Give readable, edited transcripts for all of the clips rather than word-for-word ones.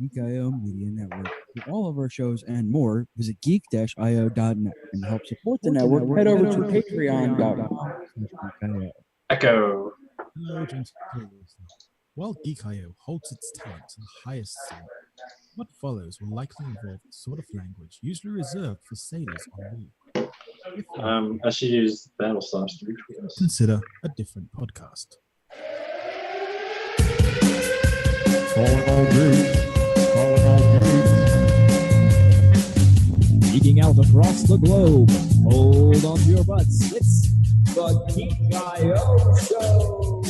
Geek IO Media Network. For all of our shows and more, visit geek-io.net and to help support the network. Head over to patreon.com/geekio. Echo. Hello, gentle listener. While Geek I.O. holds its talent to the highest standard, what follows will likely involve the sort of language usually reserved for sailors on board. I should use Battle Sloth. Consider a different podcast. Geeking out across the globe. Hold on to your butts. It's the Geek IO Show.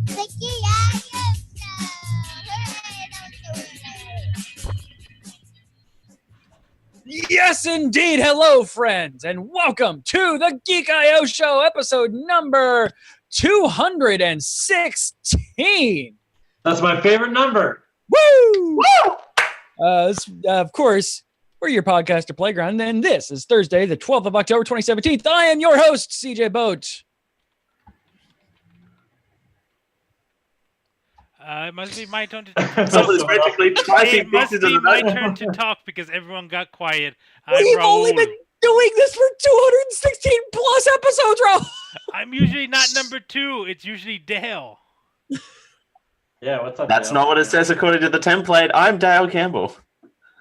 The Geek I.O. Show! Hooray! Yes, indeed. Hello, friends, and welcome to the Geek IO Show, episode number 216. That's my favorite number. Woo! Woo! Of course, we're your podcaster playground, and this is Thursday, the 12th of October, 2017. I am your host, CJ Boat. It must be my turn to Someone's practically typing It must pieces be of my the turn to talk because everyone got quiet. We've only been doing this for 216 plus episodes, Raul. I'm usually not number 2. It's usually Dale. Yeah, what's up? That's Dale? not what it says according to the template. I'm Dale Campbell.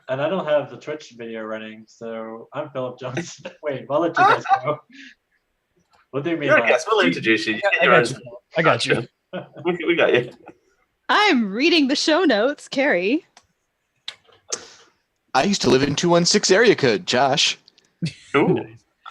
And I don't have the Twitch video running, so I'm Phillip Johnson. Wait, I'll let you guys go. We'll do me You're a last. guest. We'll introduce you. I got you. We got you. I'm reading the show notes, Carrie. I used to live in 216 area code, Josh. Ooh.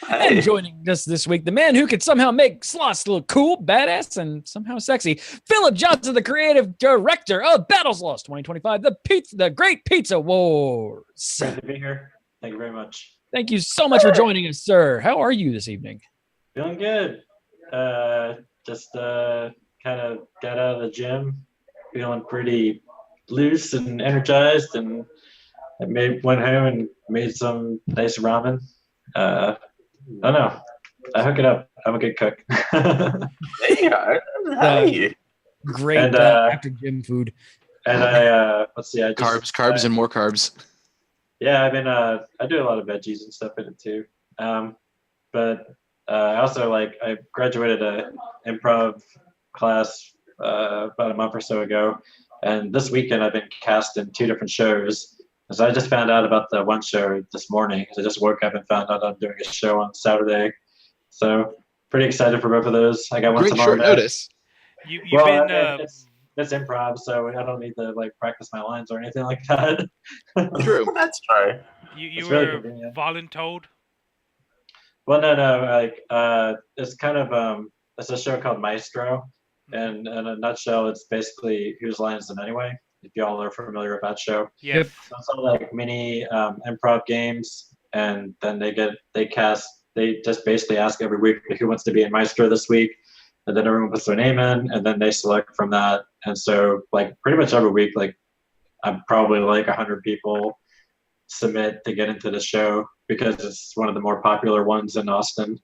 And Hey. joining us this week, the man who could somehow make sloths look cool, badass, and somehow sexy, Phillip Johnson, the creative director of Battle Sloth 2025, the Great Pizza Wars. Great to be here. Thank you very much. Thank you so much for joining us, sir. How are you this evening? Feeling good. Just kind of got out of the gym, feeling pretty loose and energized, and I went home and made some nice ramen. I don't know. I hook it up. I'm a good cook. There you go. Hey. Great And, after gym food. And I let's see. I just, Carbs, and more carbs. Yeah, I mean, I do a lot of veggies and stuff in it too. But I also I graduated a improv class about a month or so ago, and this weekend I've been cast in 2 different shows. So I just found out about the one show this morning. I just woke up and found out I'm doing a show on Saturday. So pretty excited for both of those. I got one Great tomorrow short night. notice. You've Well, been it's improv, so I don't need to practice my lines or anything like that. True. That's true. you it's were really convenient. voluntold. Well, no. It's kind of it's a show called Maestro, and in a nutshell, it's basically Whose Line Is It Anyway? If y'all are familiar with that show. Yes. So it's all mini improv games, and then they just basically ask every week who wants to be in Maestro this week, and then everyone puts their name in, and then they select from that. And so pretty much every week, I'm probably 100 people submit to get into the show because it's one of the more popular ones in Austin.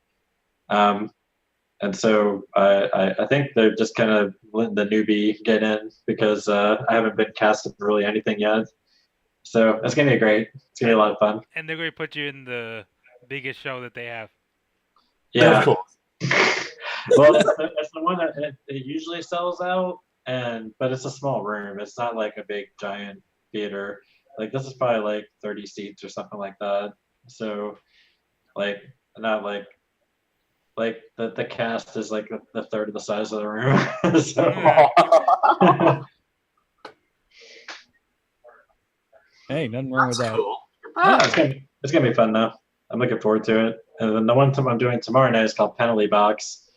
And so I think they're just kind of letting the newbie get in because I haven't been cast in really anything yet. So it's going to be great. It's going to be a lot of fun. And they're going to put you in the biggest show that they have. Yeah. Of course. Well, it's the one that it usually sells out, but it's a small room. It's not like a big giant theater. This is probably 30 seats or something like that. So not the cast is the third of the size of the room. So, Hey, nothing wrong with That's that. cool. yeah, it's gonna be fun though. I'm looking forward to it. And then the one I'm doing tomorrow night is called Penalty Box,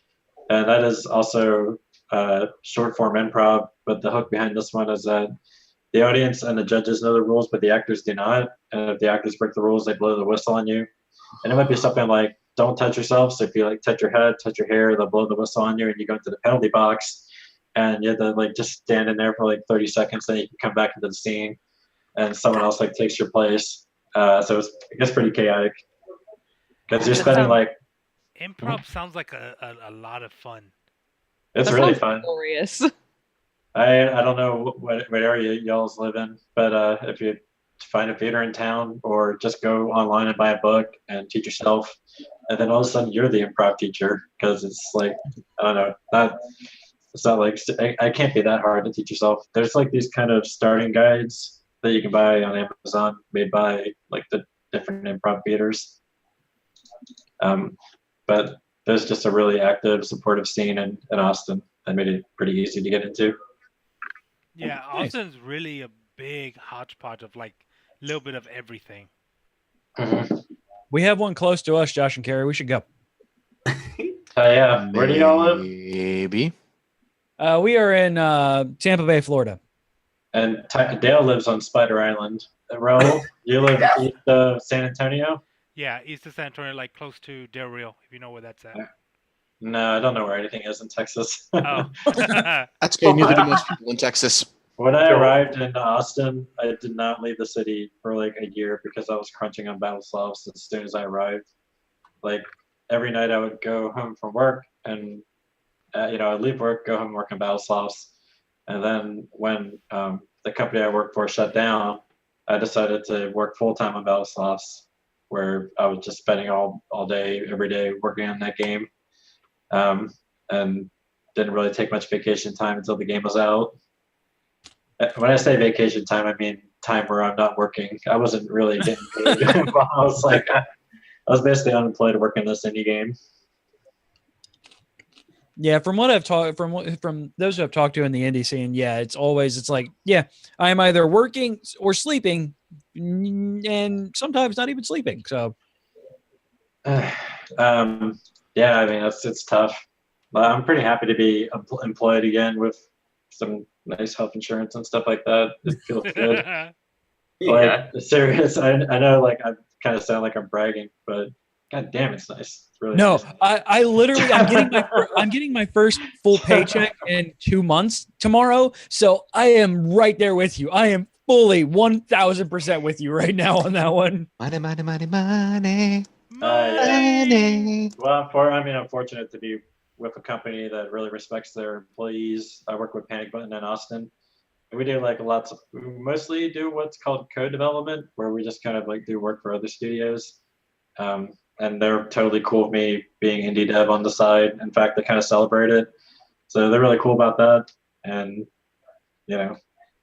and that is also short form improv. But the hook behind this one is that the audience and the judges know the rules, but the actors do not. And if the actors break the rules, they blow the whistle on you. And it might be something like, don't touch yourself. So if you touch your head, touch your hair, they'll blow the whistle on you, and you go into the penalty box, and you have to just stand in there for 30 seconds, then you can come back into the scene, and someone else takes your place. So it gets pretty chaotic because you're spending Improv sounds like a lot of fun. it's That really sounds fun. Glorious. I don't know what area y'all's live in, but if you find a theater in town or just go online and buy a book and teach yourself, and then all of a sudden you're the improv teacher because it's like I don't know, it's not like I can't be that hard to teach yourself. There's like these kind of starting guides that you can buy on Amazon made by like the different improv theaters. But there's just a really active, supportive scene in Austin that made it pretty easy to get into. Yeah, Austin's really a big hodgepodge of like a little bit of everything. We have one close to us, Josh and Carrie. We should go. Yeah. Where do y'all live? Maybe. We are in Tampa Bay, Florida. And Dale lives on Spider Island. Raul, you live east of San Antonio? Yeah, east of San Antonio, like close to Del Rio, if you know where that's at. No, I don't know where anything is in Texas. Oh. That's okay. Neither do most people in Texas. When I arrived in Austin, I did not leave the city for like a year because I was crunching on Battle Sloths as soon as I arrived. Like every night I would go home from work and I'd leave work, go home, work on Battle Sloths. And then when the company I worked for shut down, I decided to work full-time on Battle Sloths, where I was just spending all day, every day working on that game. And didn't really take much vacation time until the game was out. When I say vacation time, I mean time where I'm not working. I wasn't really getting paid. I was basically unemployed working this indie game. Yeah, from what I've talked from those who I've talked to in the indie scene, yeah, it's like, yeah, I'm either working or sleeping, and sometimes not even sleeping. So, yeah, I mean it's tough. But I'm pretty happy to be employed again with some nice health insurance and stuff like that. It feels good. Like serious. I know, like I kind of sound like I'm bragging, but god damn, it's nice. It's really no, nice. I literally I'm getting my first full paycheck in 2 months tomorrow, so I am right there with you. I am fully 1,000% with you right now on that one. Money, money, money, money. Yeah. Well, I'm fortunate to be with a company that really respects their employees. I work with Panic Button in Austin. And we do we mostly do what's called code development, where we just kind of like do work for other studios. And they're totally cool with me being indie dev on the side. In fact, they kind of celebrate it. So they're really cool about that. And,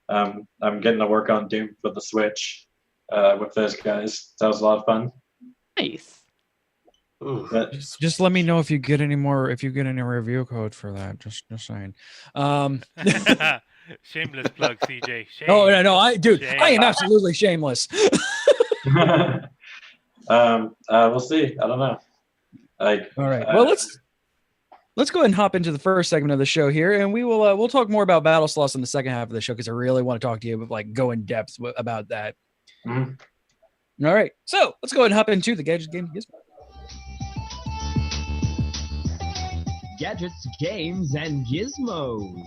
I'm getting to work on Doom for the Switch with those guys. That was a lot of fun. Nice. But, Just let me know if you get any review code for that. Just saying. Shameless plug, CJ. No, I am Shame. absolutely shameless. we'll see. I don't know. All right. Well, let's go ahead and hop into the first segment of the show here, and we'll talk more about Battle Sloths in the second half of the show because I really want to talk to you about go in depth about that. Mm-hmm. All right. So let's go ahead and hop into the Gadgets Game Gizmo. Gadgets, games, and gizmos.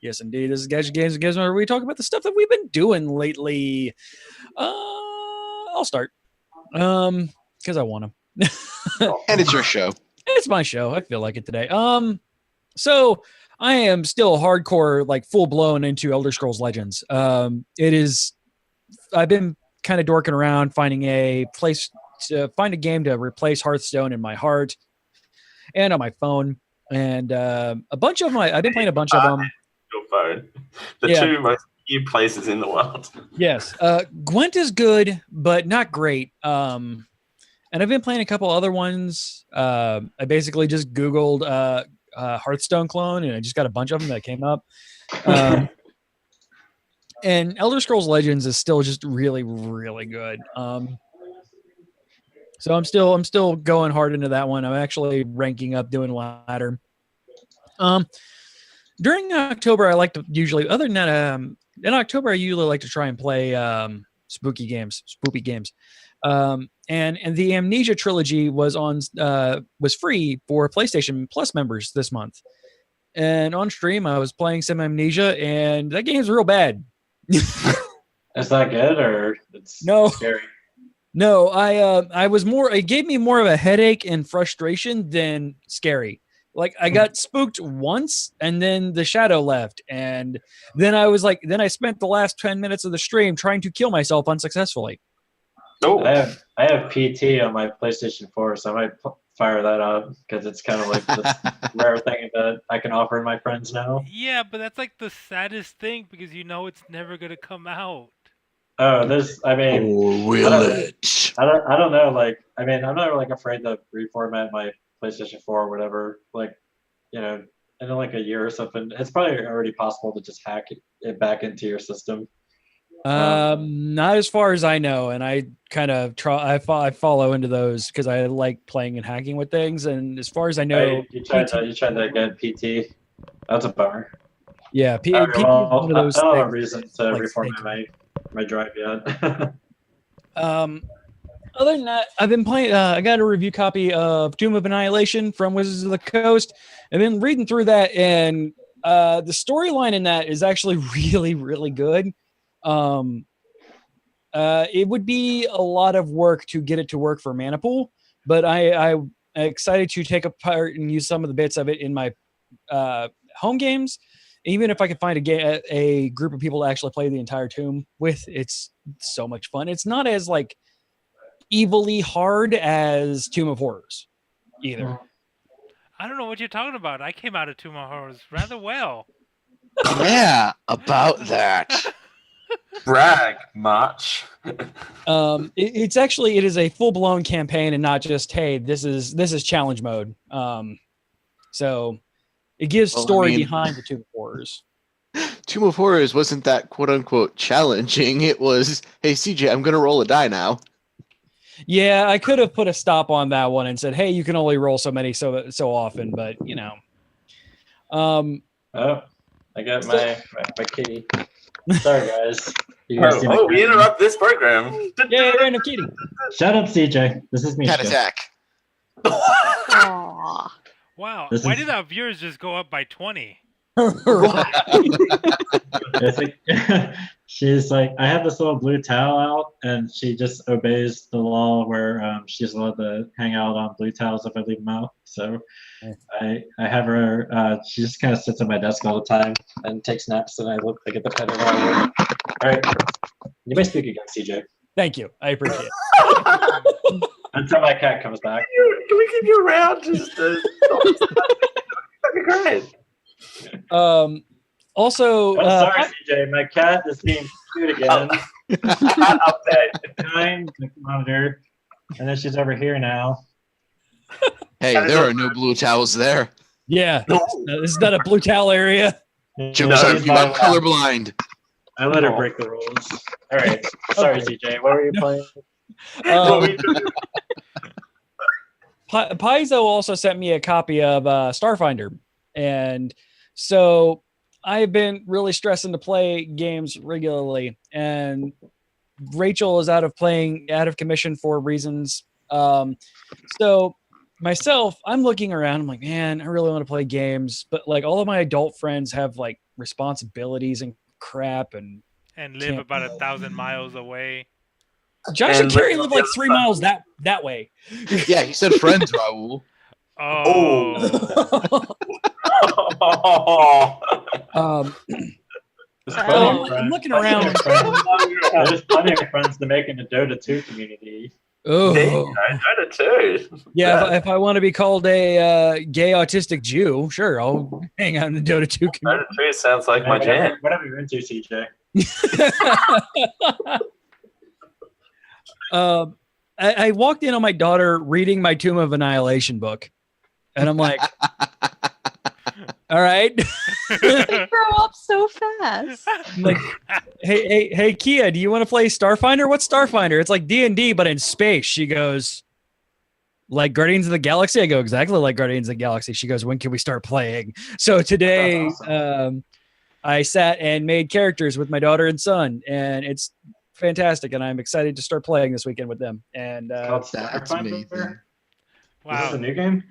Yes, indeed. This is Gadget Games and Gizmo, where we talk about the stuff that we've been doing lately. I'll start. Because I want to. And it's your show. It's my show. I feel like it today. So I am still hardcore, full blown into Elder Scrolls Legends. I've been kind of dorking around finding a place to find a game to replace Hearthstone in my heart and on my phone. And a bunch of them, I've been playing a bunch of them. Your phone. The two most new places in the world. Yes. Gwent is good, but not great. And I've been playing a couple other ones. I basically just Googled Hearthstone clone, and I just got a bunch of them that came up. And Elder Scrolls Legends is still just really, really good. So I'm still going hard into that one. I'm actually ranking up, doing ladder. During October, I like to usually, other than that, in October, I usually like to try and play spoopy games. And the Amnesia trilogy was free for PlayStation Plus members this month. And on stream, I was playing some Amnesia, and that game's real bad. It's not good, or it's scary? No, I was more. It gave me more of a headache and frustration than scary. Like I got spooked once, and then the shadow left, and then I was like, then I spent the last 10 minutes of the stream trying to kill myself unsuccessfully. Oh, I have PT on my PlayStation 4, so I might fire that up because it's kind of like this rare thing that I can offer my friends now. Yeah, but that's like the saddest thing because you know it's never gonna come out. Oh, this. I mean, Or will it? I don't know. Like, I mean, I'm not like afraid to reformat my PlayStation 4 or whatever. Like, you know, in like a year or something, it's probably already possible to just hack it back into your system. Not as far as I know, and I kind of try. I follow into those because I like playing and hacking with things. And as far as I know, Hey, you tried to get PT. That's a bummer. yeah, PT Okay, is well, one of those I don't have a things. reason to like reformat my drive yet. Other than that, I've been playing. I got a review copy of Tomb of Annihilation from Wizards of the Coast. I've been reading through that, and the storyline in that is actually really, really good. It would be a lot of work to get it to work for Manipool, but I'm excited to take apart and use some of the bits of it in my home games. Even if I could find a group of people to actually play the entire Tomb with, it's so much fun. It's not as like evilly hard as Tomb of Horrors either. I don't know what you're talking about. I came out of Tomb of Horrors rather well. Yeah, about that. brag much. It's actually, it is a full-blown campaign and not just, hey, this is challenge mode. So it gives story behind the Tomb of Horrors. Tomb of Horrors wasn't that quote unquote challenging. It was, hey CJ, I'm gonna roll a die now. Yeah, I could have put a stop on that one and said, hey, you can only roll so many so often, but you know. Oh, I got my kitty. Sorry, guys. You guys see my we cat? interrupt this program. Yeah, random kitty. Shut up, CJ. This is me. Cat attack. Aw. Wow. This Why is- did our viewers just go up by 20? She's like, I have this little blue towel out, and she just obeys the law where she's allowed to hang out on blue towels if I leave them out. So I have her. She just kind of sits at my desk all the time and takes naps, and I get the pet around. All right, you may speak again, CJ. Thank you. I appreciate it. Until my cat comes back. Can we keep you around? Just that'd be great. Also, sorry, CJ. My cat is being cute again. Behind the monitor, and then she's over here now. Hey, there are no blue towels there. yeah, this is not a blue towel area. Jokes on you, I'm colorblind. I let her break the rules. All right. Sorry, Okay. CJ. What were you playing? Paizo also sent me a copy of Starfinder, and so I've been really stressing to play games regularly, and Rachel is out of commission for reasons. So myself, I'm looking around. I'm like, man, I really want to play games, but like all of my adult friends have like responsibilities and crap, and And live about 1,000 miles away. Josh and Carrie live like 3 miles that way. Yeah, he said friends, Raul. Oh. I'm looking around. There's plenty of friends to make in the Dota 2 community. Oh, Dota too. yeah. If I want to be called a gay autistic Jew, sure, I'll hang out in the Dota 2 community. Dota 2 sounds like my jam. Whatever you're into, CJ. I walked in on my daughter reading my Tomb of Annihilation book, and I'm like, all right. They grow up so fast. I'm like, hey, Kia, do you want to play Starfinder? What's Starfinder? It's like D&D, but in space. She goes, like Guardians of the Galaxy? I go, exactly like Guardians of the Galaxy. She goes, when can we start playing? So today, I sat and made characters with my daughter and son, and it's fantastic, and I'm excited to start playing this weekend with them. And Called That's Starfinder? amazing. Is this Wow. a new game?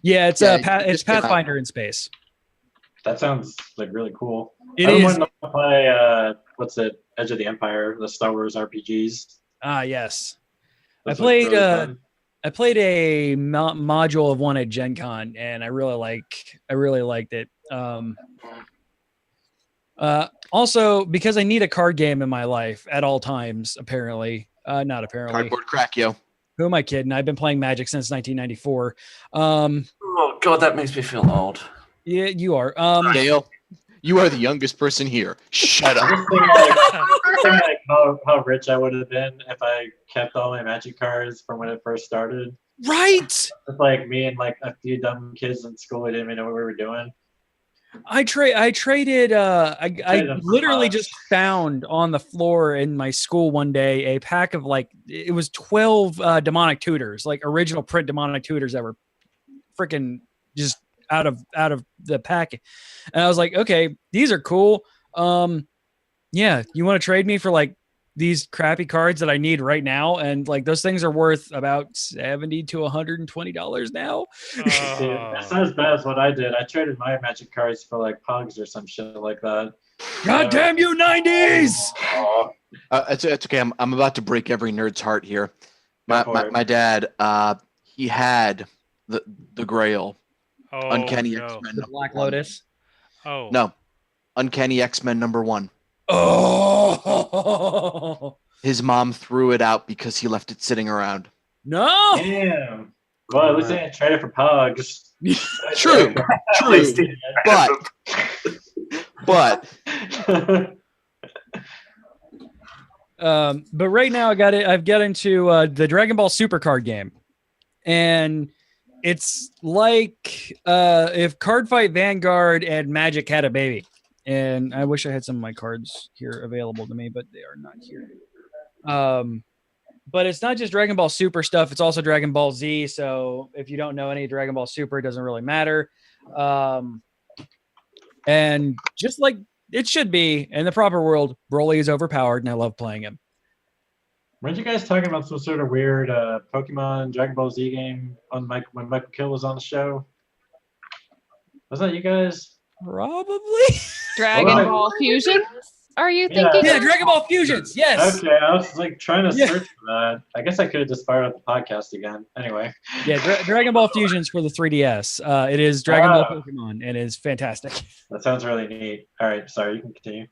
yeah, it's Yeah, it's it just came out. Pathfinder in space. That sounds like really cool. It I've been is. wanting to play what's it? Edge of the Empire, the Star Wars RPGs. Yes. Those I look really played fun. I played a module of one at Gen Con, and I really liked it. Also, because I need a card game in my life at all times, apparently. Not apparently. Cardboard crack, yo. Who am I kidding? I've been playing Magic since 1994. Oh god, that makes me feel old. Yeah, you are. Dale, you are the youngest person here. Shut I'm up. just thinking like how rich I would have been if I kept all my Magic cards from when it first started. Right. It's like me and like a few dumb kids in school who didn't even know what we were doing. I traded. I literally Pogs. just found on the floor in my school one day a pack of like it was 12 demonic tutors, like original print demonic tutors that were freaking just out of the pack, and I was like, okay, these are cool. Yeah, you want to trade me for like these crappy cards that I need right now, and like those things are worth about $70 to $120 now. See, that's not as bad as what I did. I traded my Magic cards for like Pogs or some shit like that. God damn you, 90s! It's okay. I'm about to break every nerd's heart here. Go for it. My dad, he had the Grail, Oh, Uncanny no. X-Men. The number Black one. Lotus. Oh. No, Uncanny X-Men #1. Oh His mom threw it out because he left it sitting around. no! Damn. Well, at least I didn't trade it for Pogs. True, At least true, he- but But right now I've got into the Dragon Ball Super card game, and it's like if Card Fight Vanguard and Magic had a baby. And I wish I had some of my cards here available to me, but they are not here. But it's not just Dragon Ball Super stuff; it's also Dragon Ball Z. So if you don't know any Dragon Ball Super, it doesn't really matter. And just like it should be in the proper world, Broly is overpowered, and I love playing him. Weren't you guys talking about some sort of weird Pokemon Dragon Ball Z game on when Michael Kill was on the show? Was that you guys? Probably. Dragon Well, Ball Fusions? Are you Yeah. thinking? Yeah, Dragon Ball Fusions. Yes. Okay, I was like trying to Yeah. search for that. I guess I could have just fired up the podcast again. Anyway. Yeah, Dragon Ball Fusions for the 3DS. It is Dragon Ball Ah. Pokemon, and it is fantastic. That sounds really neat. All right, sorry, you can continue.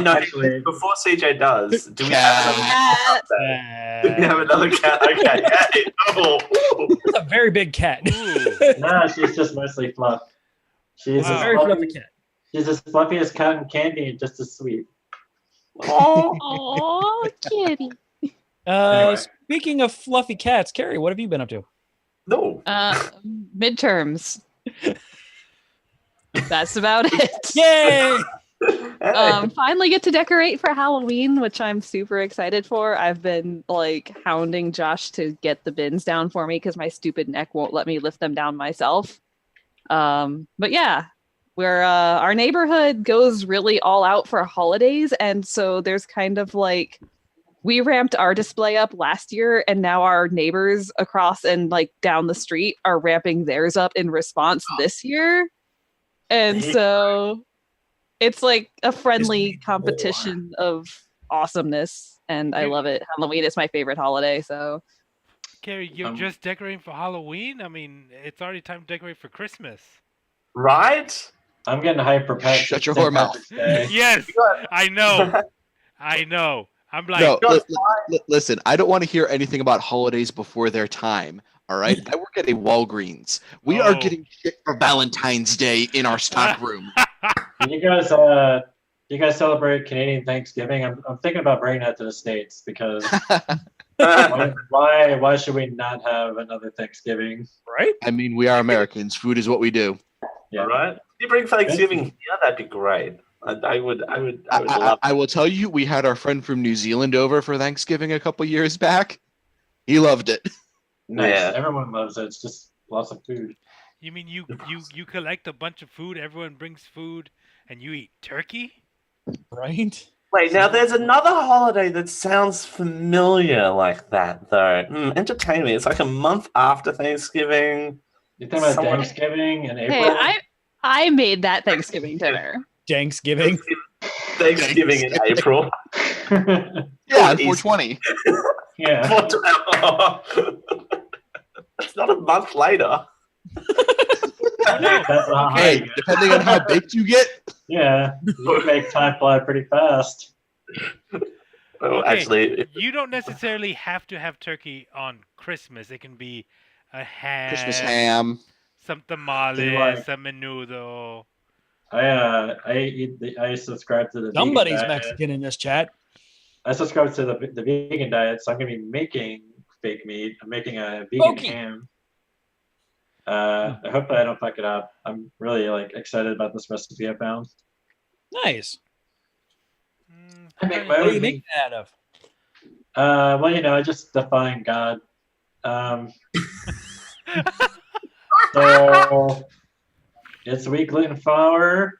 no, actually, before CJ does, do we have another cat? Okay. Hey, oh. It's a very big cat. Ooh. nah, she's just mostly fluff. She's Wow. as Very fluffy, fluffy cat. she's as fluffy as cotton candy and just as sweet. Oh, kitty. Anyway. Speaking of fluffy cats, Carrie, what have you been up to? No. Midterms. That's about it. Yay! Finally get to decorate for Halloween, which I'm super excited for. I've been like hounding Josh to get the bins down for me because my stupid neck won't let me lift them down myself. But yeah, where our neighborhood goes really all out for holidays, and so there's kind of like we ramped our display up last year, and now our neighbors across and like down the street are ramping theirs up in response this year. And so it's like a friendly competition of awesomeness, and I love it. Halloween is my favorite holiday, so Carrie, you're just decorating for Halloween? I mean, it's already time to decorate for Christmas. Right? I'm getting hyped for Patrick's Shut your whore mouth. Day. Yes, I know. I know. I'm like, No, listen, I don't want to hear anything about holidays before their time. All right, I work at a Walgreens. We are Oh. getting shit for Valentine's Day in our stock room. You guys celebrate Canadian Thanksgiving? I'm thinking about bringing that to the States because why should we not have another Thanksgiving? Right? I mean, we are Americans. Food is what we do. Yeah. All right. If you bring Thanksgiving here, that'd be great. I would love. I will tell you, we had our friend from New Zealand over for Thanksgiving a couple years back. He loved it. Nice. Yeah. Everyone loves it. It's just lots of food. you mean you collect a bunch of food, everyone brings food, and you eat turkey? Right? Wait, now there's another holiday that sounds familiar like that, though. Entertain me. It's like a month after Thanksgiving. You think about Someone- Thanksgiving in hey, April? I made that Thanksgiving dinner. Thanksgiving. Thanksgiving in April. Yeah, 420. Yeah. It's not a month later. Depends on how high Hey, you get. depending on how baked you get. Yeah, you can make time fly pretty fast. Well, Okay, actually, you don't necessarily have to have turkey on Christmas. It can be a ham, Christmas ham. some tamales, like- some menudo. I subscribe to the Somebody's vegan diet. Mexican in this chat. I subscribe to the vegan diet, so I'm gonna be making fake meat. I'm making a vegan Pokey. ham. I hope I don't fuck it up. I'm really excited about this recipe I found. Nice. I make my What do own you meat. make that out of? Well, I just define God. So it's wheat gluten flour,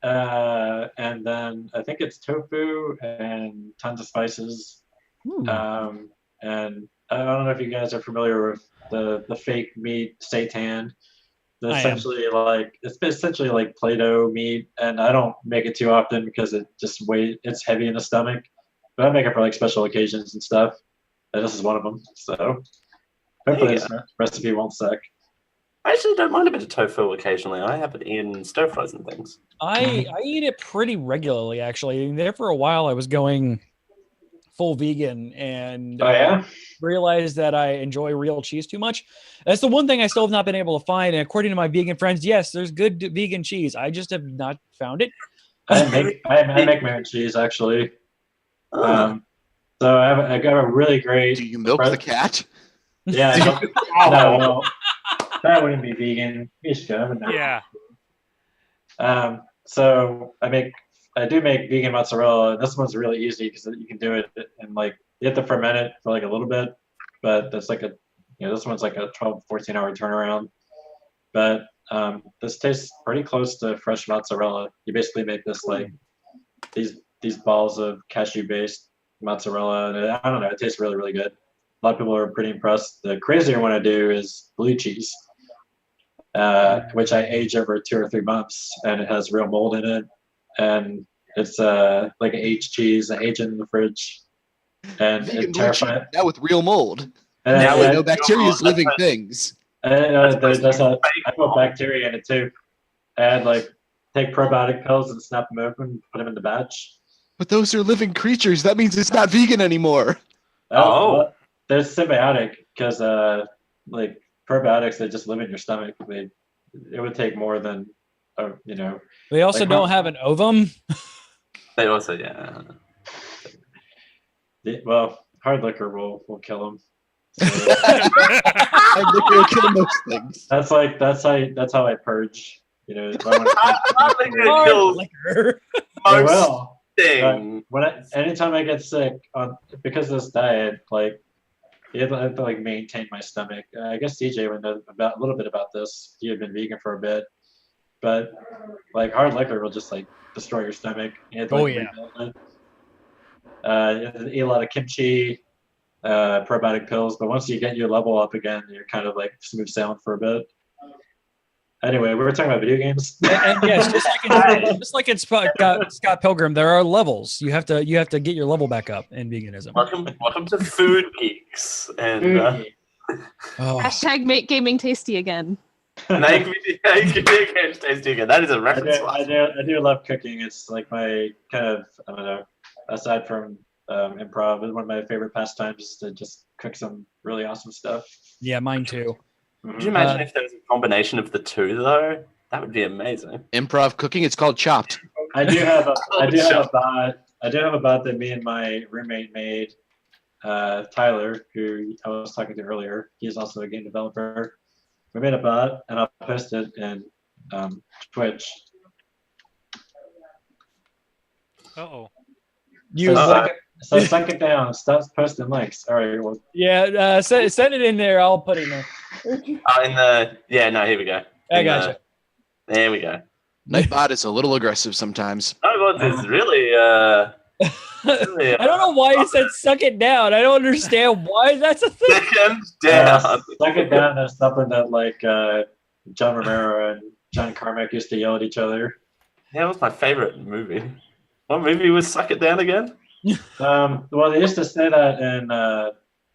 and then I think it's tofu and tons of spices. And I don't know if you guys are familiar with the fake meat seitan. I am. It's essentially like Play-Doh meat, and I don't make it too often because it's heavy in the stomach. But I make it for special occasions and stuff. And this is one of them. So hopefully this recipe won't suck. I actually don't mind a bit of tofu occasionally. I have it in stir fries and things. I eat it pretty regularly, actually. There for a while, I was going full vegan and realized that I enjoy real cheese too much. That's the one thing I still have not been able to find. And according to my vegan friends, yes, there's good vegan cheese. I just have not found it. I make my own cheese actually. So I got a really great. Do you milk the cat? Yeah. No, well, that wouldn't be vegan. You should. Yeah. So I do make vegan mozzarella, and this one's really easy because you can do it and you have to ferment it for a little bit, but that's this one's like a 12-14 hour turnaround. But this tastes pretty close to fresh mozzarella. You basically make this these balls of cashew based mozzarella, and I don't know, it tastes really, really good. A lot of people are pretty impressed. The crazier one I do is blue cheese, which I age over 2 or 3 months, and it has real mold in it. And it's like an aged cheese. I age it in the fridge, and Vegan it's blue cheese, terrifying. now with real mold. And Now we I know bacteria is living things. I put bacteria in it too. And take probiotic pills and snap them open, put them in the batch. But those are living creatures. That means it's not vegan anymore. Well, they're symbiotic because probiotics, they just live in your stomach. It would take more than They also don't have an ovum. They also, well, hard liquor will kill them. Hard liquor will kill most things. That's how I purge. If I want to Hard liquor kills I will. thing. Anytime I get sick because of this diet, you have to maintain my stomach. I guess CJ would know a little bit about this. He had been vegan for a bit, but hard liquor will just destroy your stomach. You have to, rebuild it. You have to eat a lot of kimchi, probiotic pills, but once you get your level up again, you're kind of smooth sailing for a bit. Anyway, we were talking about video games. And yes, just like in Scott Pilgrim, there are levels. You have to get your level back up in veganism. Welcome to Food Geeks. And Hashtag make gaming tasty again. make games tasty again. That is a reference. I do love cooking. It's my kind of, I don't know, aside from improv, one of my favorite pastimes is to just cook some really awesome stuff. Yeah, mine too. Could you imagine if there was a combination of the two, though? That would be amazing. Improv cooking, it's called Chopped. I do have a bot that me and my roommate made, Tyler, who I was talking to earlier. He's also a game developer. We made a bot, and I'll post it in Twitch. Uh-oh. So suck it down. Stop posting links. All right. Well, Yeah, send it in there. I'll put it in there. Here we go. I gotcha. There we go. Nightbot is a little aggressive sometimes. Nightbot is really, I don't know why you said suck it down. I don't understand why that's a thing. second down. suck it down is something that John Romero and John Carmack used to yell at each other. Yeah, that was my favorite movie. What movie was Suck It Down again? Well, they used to say that, and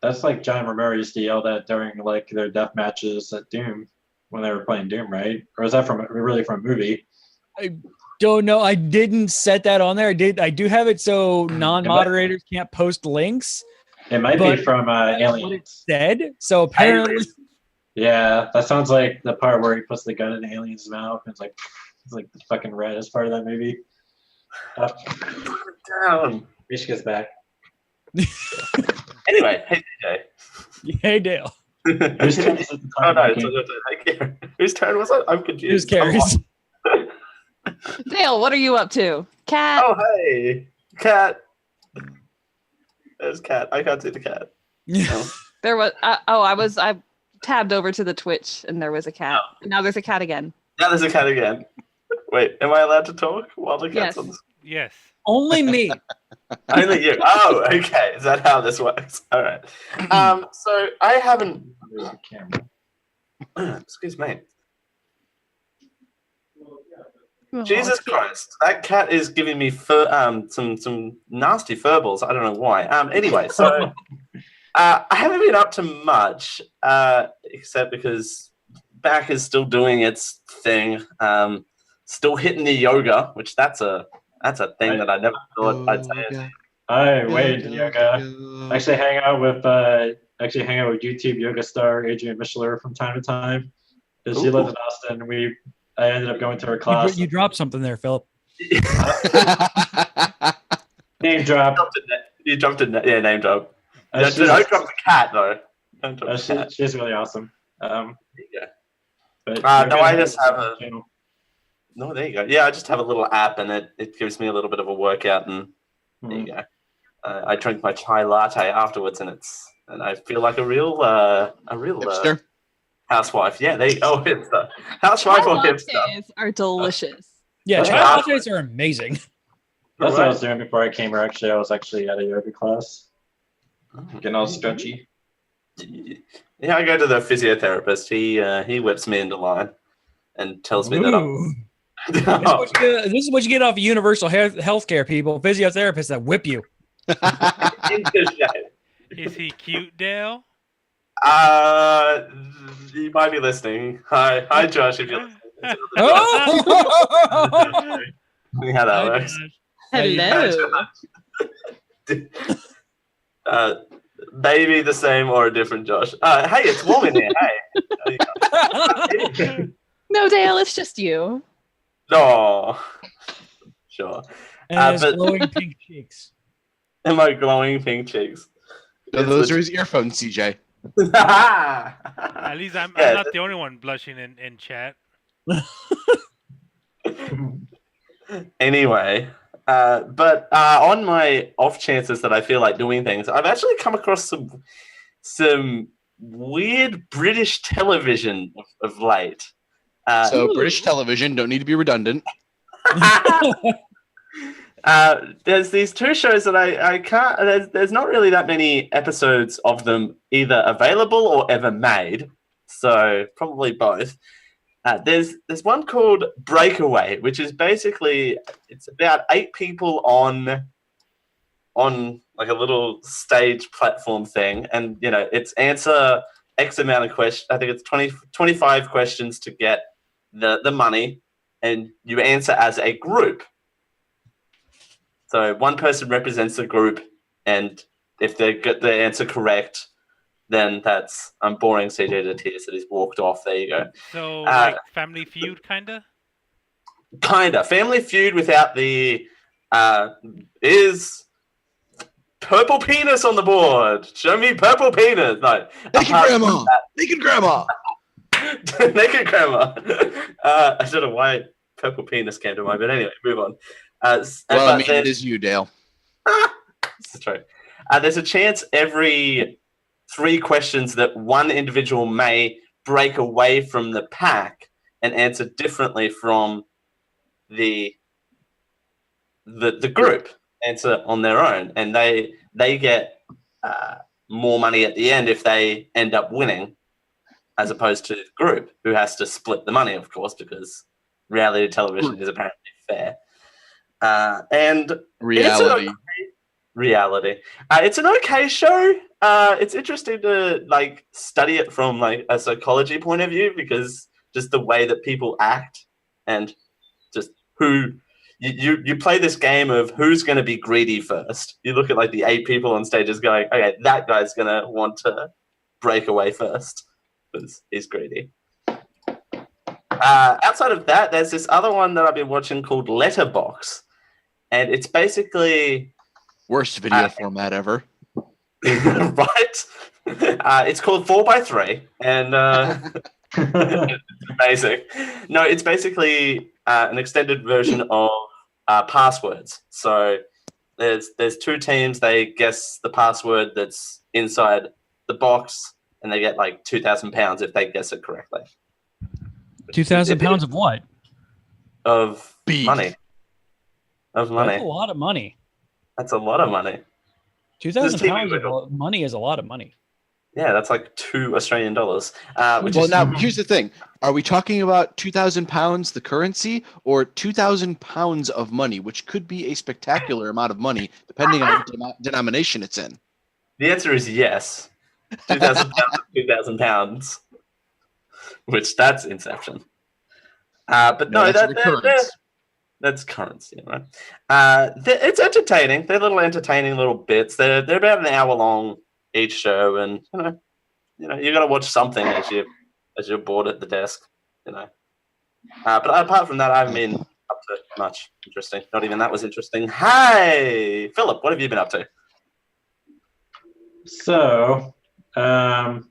that's like John Romero used to yell that during like their death matches at Doom when they were playing Doom, right? Or is that from really from a movie? I don't know. I didn't set that on there. I do have it so non-moderators can't post links. It might be from Aliens. Said so apparently. Yeah, that sounds like the part where he puts the gun in the alien's mouth. And it's like the fucking red as part of that movie. Down. Reach gets back. Anyway, hey DJ. Hey Dale. Whose turn is it to talk Oh no, about it's games? Hey, Karen. Whose turn was it? I'm confused. Who's cares? Dale, what are you up to? Cat. Oh hey, cat. There's cat. I can't see the cat. No. There was. I tabbed over to the Twitch and there was a cat. Oh. And now there's a cat again. Now there's a cat again. Wait, am I allowed to talk while the cat's Yes. on the Yes. Only me. Only you. Oh, okay. Is that how this works? All right. So I haven't. There's the camera. Excuse me. Jesus Christ, that cat is giving me some nasty furballs. I don't know why. Anyway, so I haven't been up to much, except because back is still doing its thing. Still hitting the yoga, which that's a thing that I never thought I'd say. I wait yoga. Actually hang out with YouTube yoga star Adrian Mishler from time to time. Because she lives in Austin. I ended up going to her class. You dropped something there, Philip. Name drop. You jumped in. Yeah, name drop. Don't drop the cat though. Don't drop the cat. She's really awesome. Yeah. But No, I just have a. channel. No, there you go. Yeah, I just have a little app, and it gives me a little bit of a workout, and there you go. I drink my chai latte afterwards, and I feel like a real Hipster. housewife. Yeah, they it's the housewife or hipster. Lattes are delicious. Yeah, Okay. chai lattes are amazing. That's what I was doing before I came here. Actually, I was actually at a yoga class. Getting all stretchy. Yeah, I go to the physiotherapist. He whips me into line and tells me that I'm. Ooh. This is what you get off of universal healthcare, people. Physiotherapists that whip you. Is he cute, Dale? You might be listening. Hi, Josh. If you're listening. Oh! See how that works. Hello. Maybe the same or a different Josh. Hey, it's warm in here. Hey. No, Dale, it's just you. No. Sure. And his but- glowing pink cheeks. And my glowing pink cheeks. No, those are his earphones, CJ. At least I'm not the only one blushing in chat. Anyway, but on my off chances that I feel like doing things, I've actually come across some weird British television of late. So British television, don't need to be redundant. There's these two shows that I can't. There's not really that many episodes of them either available or ever made, so probably both. There's one called Breakaway, which is basically it's about 8 people on like a little stage platform thing, and it's answer X amount of questions. I think it's 25 questions to get the money, and you answer as a group. So one person represents the group, and if they get the answer correct, then that's I'm boring CJ to tears that he's walked off. There you go. So like Family Feud, kinda. Kinda Family Feud without the is purple penis on the board. Show me purple penis. No, Naked grandma. Naked grandma. Naked grandma. I don't know why purple penis came to mind, but anyway, move on. It is you, Dale. That's true. There's a chance every 3 questions that one individual may break away from the pack and answer differently from the group. Answer on their own, and they get more money at the end if they end up winning, as opposed to the group who has to split the money, of course, because reality television is apparently fair. And Reality. reality. It's an okay show. It's interesting to like study it from like a psychology point of view because just the way that people act and just who you play this game of who's going to be greedy first. You look at like the 8 people on stages going, okay, that guy's going to want to break away first because he's greedy. Outside of that, there's this other one that I've been watching called Letterbox, and it's basically Worst video format ever. right. It's called 4x3, and it's amazing. No, it's basically an extended version of passwords. So there's 2 teams. They guess the password that's inside the box, and they get like £2,000 if they guess it correctly. £2,000 of what? Of Beef. money. Of money. That's a lot of money. That's a lot of money. £2,000 of money is a lot of money. Yeah, that's like $2 Australian. Well, now here's the thing: are we talking about £2,000, the currency, or £2,000 of money, which could be a spectacular amount of money depending on what denomination it's in? The answer is yes. £2,000 £2,000, which that's Inception. But no, that's currency, right? It's entertaining. They're little entertaining little bits. They're about an hour long each show, and you got to watch something as you're bored at the desk, But apart from that, I haven't been up to much interesting. Not even that was interesting. Hey, Philip, what have you been up to? So, been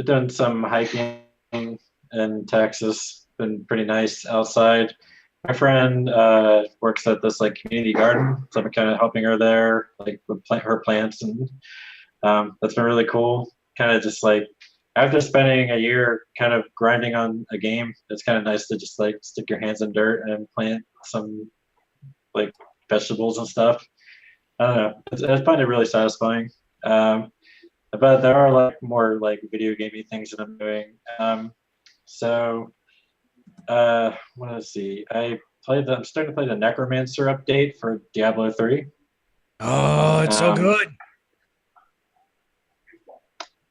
doing some hiking in Texas. Been pretty nice outside. My friend works at this like community garden, so I'm kind of helping her there, like with her plants, and that's been really cool. Kind of just like after spending a year kind of grinding on a game, it's kind of nice to just like stick your hands in dirt and plant some like vegetables and stuff. I don't know. I find it really satisfying. But there are like more like video gaming things that I'm doing. Let's see. I'm starting to play the Necromancer update for Diablo 3. Oh, it's so good.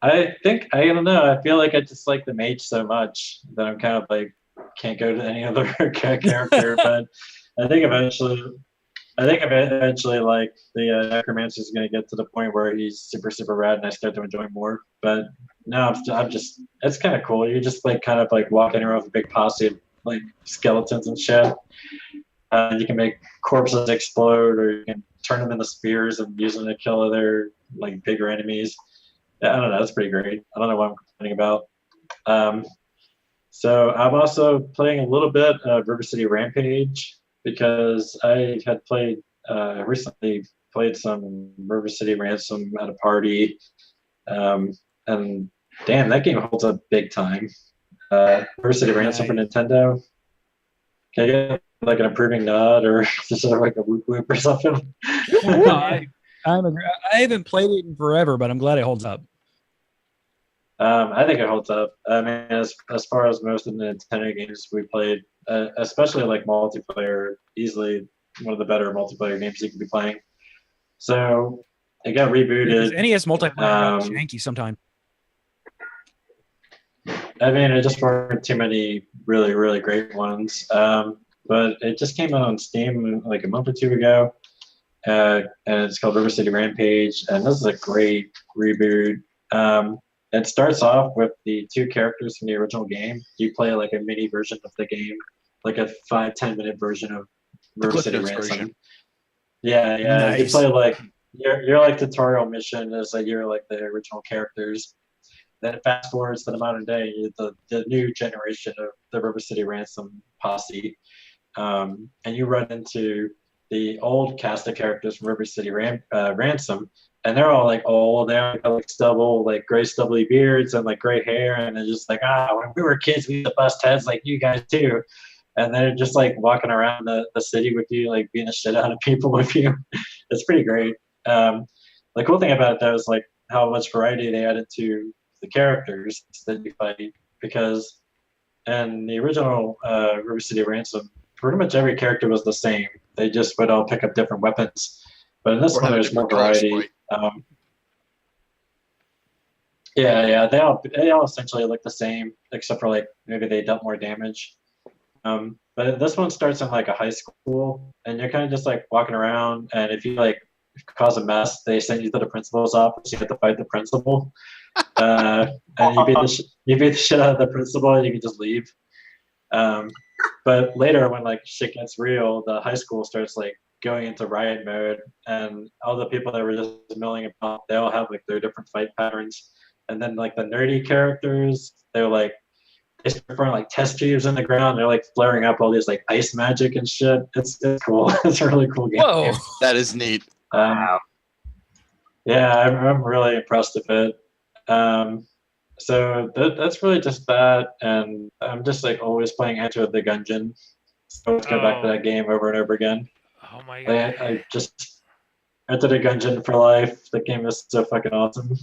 I don't know. I feel like I just like the mage so much that I'm kind of like can't go to any other character. But I think eventually like the Necromancer is going to get to the point where he's super, super rad and I start to enjoy more. But no, I'm just, it's kind of cool. You're just like kind of like walking around with a big posse of like skeletons and shit. You can make corpses explode, or you can turn them into spears and use them to kill other like bigger enemies. Yeah, I don't know. That's pretty great. I don't know what I'm complaining about. So I'm also playing a little bit of River City Rampage because I had recently played some River City Ransom at a party, and damn, that game holds up big time. River City Ransom for Nintendo. Can I get like an approving nod or just like a whoop whoop or something? No, I haven't played it in forever, but I'm glad it holds up. I think it holds up. I mean, as far as most of the Nintendo games we played, especially like multiplayer, easily one of the better multiplayer games you could be playing. So it got rebooted. NES multiplayer got janky sometime. I mean, it just weren't too many really, really great ones. But it just came out on Steam like a month or two ago, and it's called River City Rampage. And this is a great reboot. It starts off with the 2 characters from the original game. You play like a mini version of the game, like a 5-10 minute version of River City Ransom. Yeah. Nice. You play like your like tutorial mission is like you're like the original characters. Then fast forwards to the modern day, the new generation of the River City Ransom posse, and you run into the old cast of characters from River City Ransom, and they're all like old. They all got like stubble, like gray stubbly beards and like gray hair, and they're just like, when we were kids, we used to bust heads like you guys too. And they're just like walking around the city with you, like beating the shit out of people with you. It's pretty great. The cool thing about it though is like how much variety they added to the characters that you fight, because in the original River City Ransom, pretty much every character was the same. They just would all pick up different weapons. But in this Or one, have a there's more different color variety. sprite. Yeah, they all essentially look the same, except for like maybe they dealt more damage. But this one starts in like a high school, and you're kind of just like walking around, and if you like cause a mess, they send you to the principal's office. You have to fight the principal, and you beat the shit out of the principal, and you can just leave. But later, when like shit gets real, the high school starts like going into riot mode, and all the people that were just milling about, they all have like their different fight patterns. And then like the nerdy characters, they're like they start throwing like test tubes in the ground. They're like flaring up all these like ice magic and shit. It's cool. It's a really cool game. Whoa. That is neat. Yeah, I'm really impressed with it. So that's really just that, and I'm just like always playing Enter the Gungeon. So let's go back to that game over and over again. Oh my god! I just Enter the Gungeon for life. The game is so fucking awesome.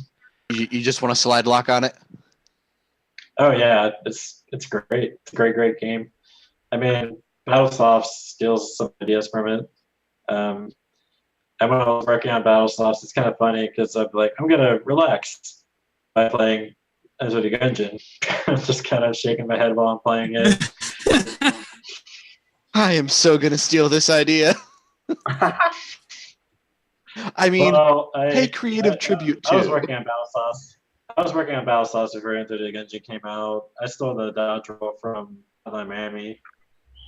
You just want to slide lock on it? Oh yeah, it's great. It's a great game. I mean, Battle Sloth steals some ideas from it. And when I was working on Battle Sloth, it's kind of funny because I'm like, I'm gonna relax by playing Enter the Gungeon. I'm just kind of shaking my head while I'm playing it. I am so gonna steal this idea. I mean, pay creative tribute to. I was working on Battle Sloth. I was working on Battle Sloth before Enter the Gungeon came out. I stole the dodge roll from Hotline Miami.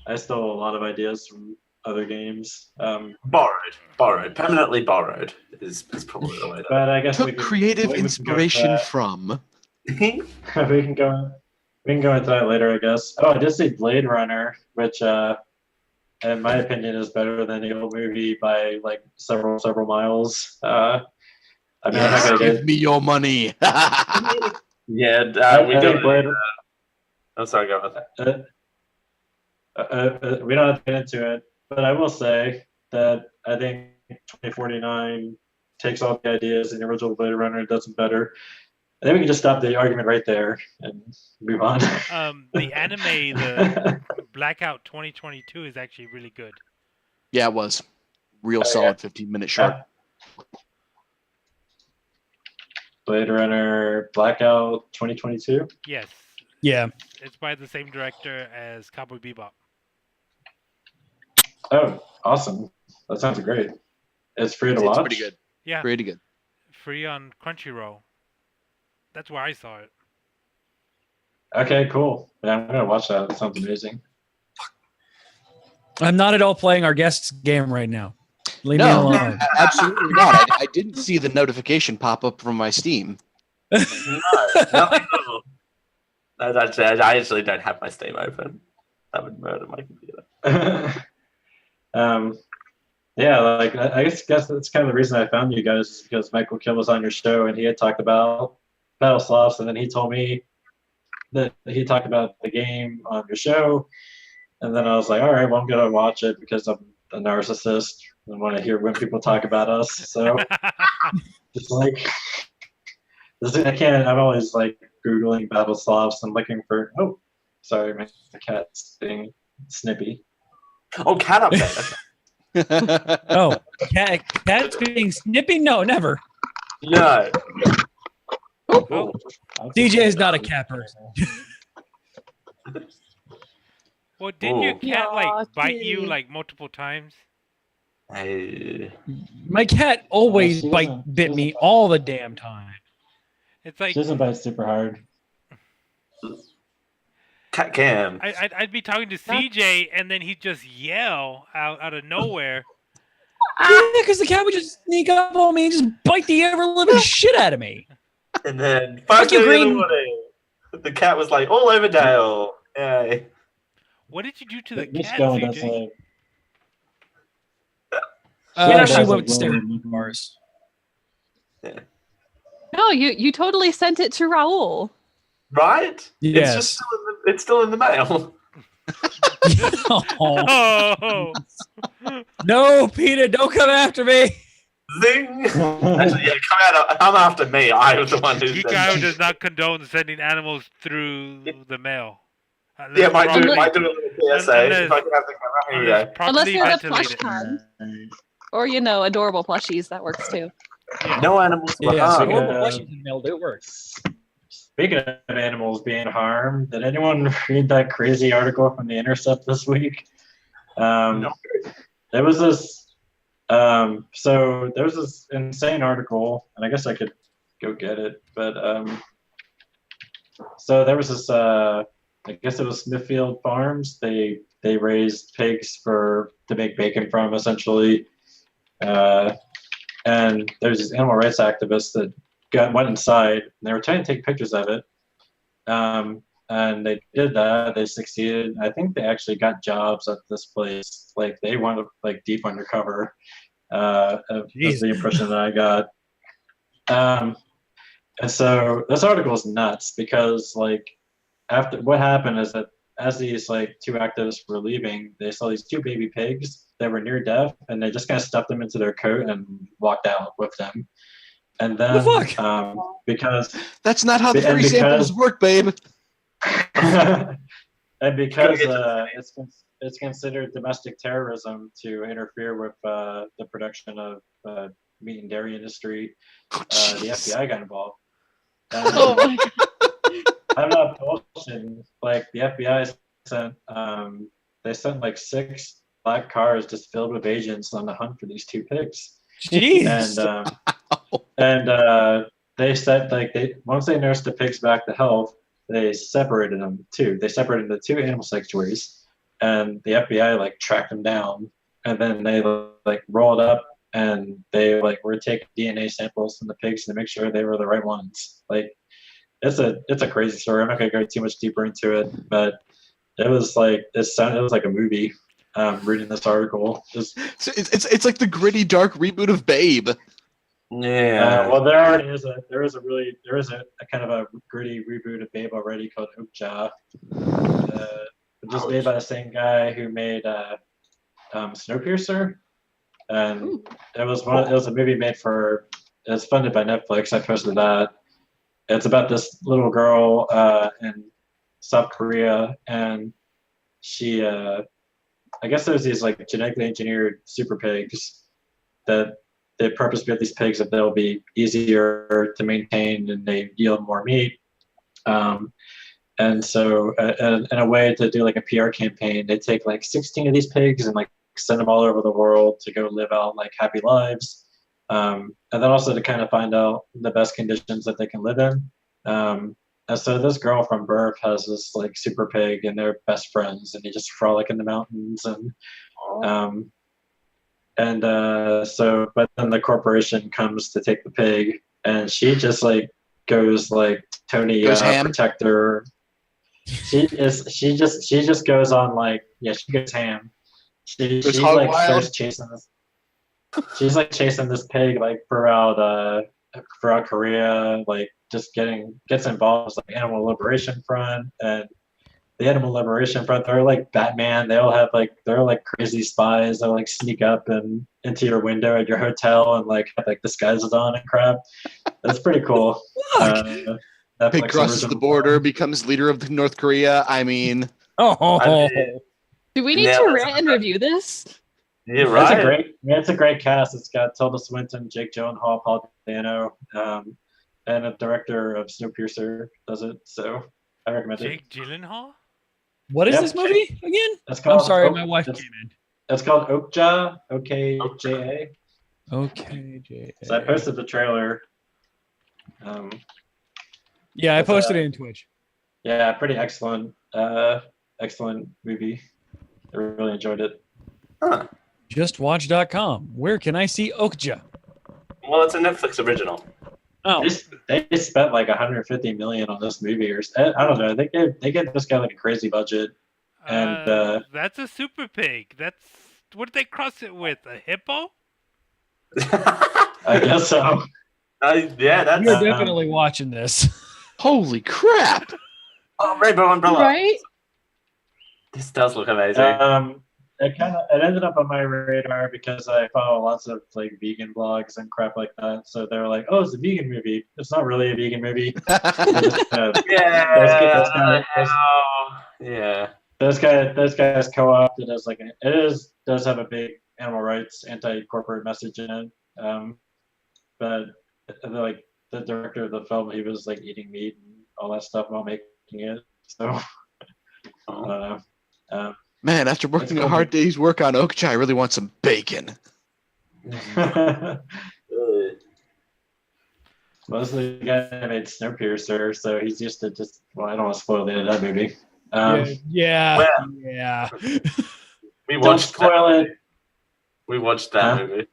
I stole a lot of ideas from other games. Borrowed, permanently borrowed is probably the way. But I guess took creative inspiration from. we can go into that later, I guess. Oh, I did see Blade Runner, which in my opinion is better than the old movie by like several miles. I mean, yes, I'm not gonna give me your money. Yeah, we don't. Blade. I'm sorry, go with that. We don't have to get into it, but I will say that I think 2049 takes all the ideas in the original Blade Runner and does them better. I think we can just stop the argument right there and move on. The anime, the Blackout 2022, is actually really good. Yeah, it was. Real solid 15-minute short. Blade Runner Blackout 2022? Yes. Yeah. It's by the same director as Cowboy Bebop. Oh, awesome. That sounds great. It's free to watch? It's pretty good. Yeah. Pretty good. Free on Crunchyroll. That's where I saw it. Okay, cool. Yeah, I'm going to watch that. That sounds amazing. I'm not at all playing our guest's game right now. Leave me alone. Absolutely not. I didn't see the notification pop up from my Steam. No, nothing at all. I actually don't have my Steam open. That would murder my computer. Yeah, like I guess that's kind of the reason I found you guys is because Michael Kill was on your show and he had talked about Battle Sloths, and then he told me that he talked about the game on your show, and then I was like, all right, well, I'm gonna watch it because I'm a narcissist and want to hear when people talk about us. So it's like I can't. I'm always like Googling Battle Sloths and looking for. Oh, sorry, my cat's being snippy. Oh, cat update. Oh, cat's being snippy? No, never. No. Oh. DJ is not a cat person. Well, didn't your cat like bite you like multiple times? My cat always bit me all the damn time. It's like she doesn't bite super hard. Cat cam. I'd be talking to CJ and then he'd just yell out of nowhere. Yeah, because the cat would just sneak up on me and just bite the ever-living shit out of me. And then 5:30 in the morning, the cat was like all over Dale. Yay. What did you do to the This cat, going CJ? She went stare at bars. Yeah. No, you totally sent it to Raul. Right? Yes. It's still in the mail. Oh. No, Peter, don't come after me. Zing! Actually, yeah, come after me. I was the one who Geek said I that. does not condone sending animals through the mail. Yeah, might do a Unless- little PSA. If I can have the camera, here we go. Unless properly they're the plush ventilated. kind. Or adorable plushies. That works too. No animals were Yeah, so harmed. horrible questions in the mail do work. Speaking of animals being harmed, did anyone read that crazy article from The Intercept this week? No. There was this. So there was this insane article, and I guess I could go get it. But so there was this. I guess it was Smithfield Farms. They raised pigs to make bacon from, essentially. And there's these animal rights activists that went inside, and they were trying to take pictures of it. And they did that. They succeeded. I think they actually got jobs at this place. Like they went deep undercover. Was the impression that I got. And so this article is nuts because after what happened is that as these two activists were leaving, they saw these two baby pigs that were near death, and they just kind of stuffed them into their coat and walked out with them. And then, because that's not how the free samples work, babe. And because it's considered domestic terrorism to interfere with the production of meat and dairy industry, the FBI got involved. I'm not bullshitting. The FBI sent they sent 6 black cars just filled with agents on the hunt for these 2 pigs. Jeez. And they said once they nursed the pigs back to health, they separated them too. They separated the 2 animal sanctuaries, and the FBI tracked them down, and then they rolled up and they were taking DNA samples from the pigs to make sure they were the right ones. It's a crazy story. I'm not gonna go too much deeper into it, but it was it was like a movie. Reading this article, It's like the gritty, dark reboot of Babe. Yeah. Well, there is a kind of a gritty reboot of Babe already called Ookja, which is made by the same guy who made Snowpiercer, and it was a movie made for. It's funded by Netflix. I posted that. It's about this little girl in South Korea, and she. I guess there's these genetically engineered super pigs that they purpose built these pigs that they'll be easier to maintain and they yield more meat. And so in a way to do a PR campaign, they take 16 of these pigs and send them all over the world to go live out happy lives. And then also to kind of find out the best conditions that they can live in. And so this girl from birth has this super pig, and they're best friends, and they just frolic in the mountains, but then the corporation comes to take the pig, and she just goes Tony Protector. She just goes on she goes ham. She starts chasing this. She's chasing this pig throughout Korea, just gets involved with Animal Liberation Front, and the Animal Liberation Front, they're Batman. They all have they're crazy spies. They'll sneak up and into your window at your hotel and have disguises on and crap. That's pretty cool. Pig crosses the border, becomes leader of North Korea. I mean, do we need to rant and review this? Yeah, right. It's a great cast. It's got Tilda Swinton, Jake Gyllenhaal, Paul Dano, and a director of Snowpiercer does it. So I recommend it. Jake Gyllenhaal? What is this movie again? I'm sorry, my wife came in. It's called Ookja, OKJA. OKJA. So I posted the trailer. Yeah, I posted it in Twitch. Yeah, pretty excellent. Excellent movie. I really enjoyed it. Huh. Justwatch.com. Where can I see Ookja? Well, it's a Netflix original. Oh, they spent $150 million on this movie, or I don't know. They gave this guy a crazy budget, and that's a super pig. That's what did they cross it with? A hippo? I guess so. Yeah, that's. You're definitely watching this. Holy crap! Oh, Rainbow Umbrella. Right? This does look amazing. It ended up on my radar because I follow lots of vegan blogs and crap like that. So they were like, "Oh, it's a vegan movie." It's not really a vegan movie. Yeah. Those guys co-opted as does have a big animal rights, anti-corporate message in it. But like the director of the film, he was like eating meat and all that stuff while making it. So I don't know. Man, after working a hard day's work on Oakja, I really want some bacon. Mostly the guy that made Snowpiercer, so he's used to well, I don't want to spoil the end of that movie. Yeah. We Don't watched spoil it. We watched that movie.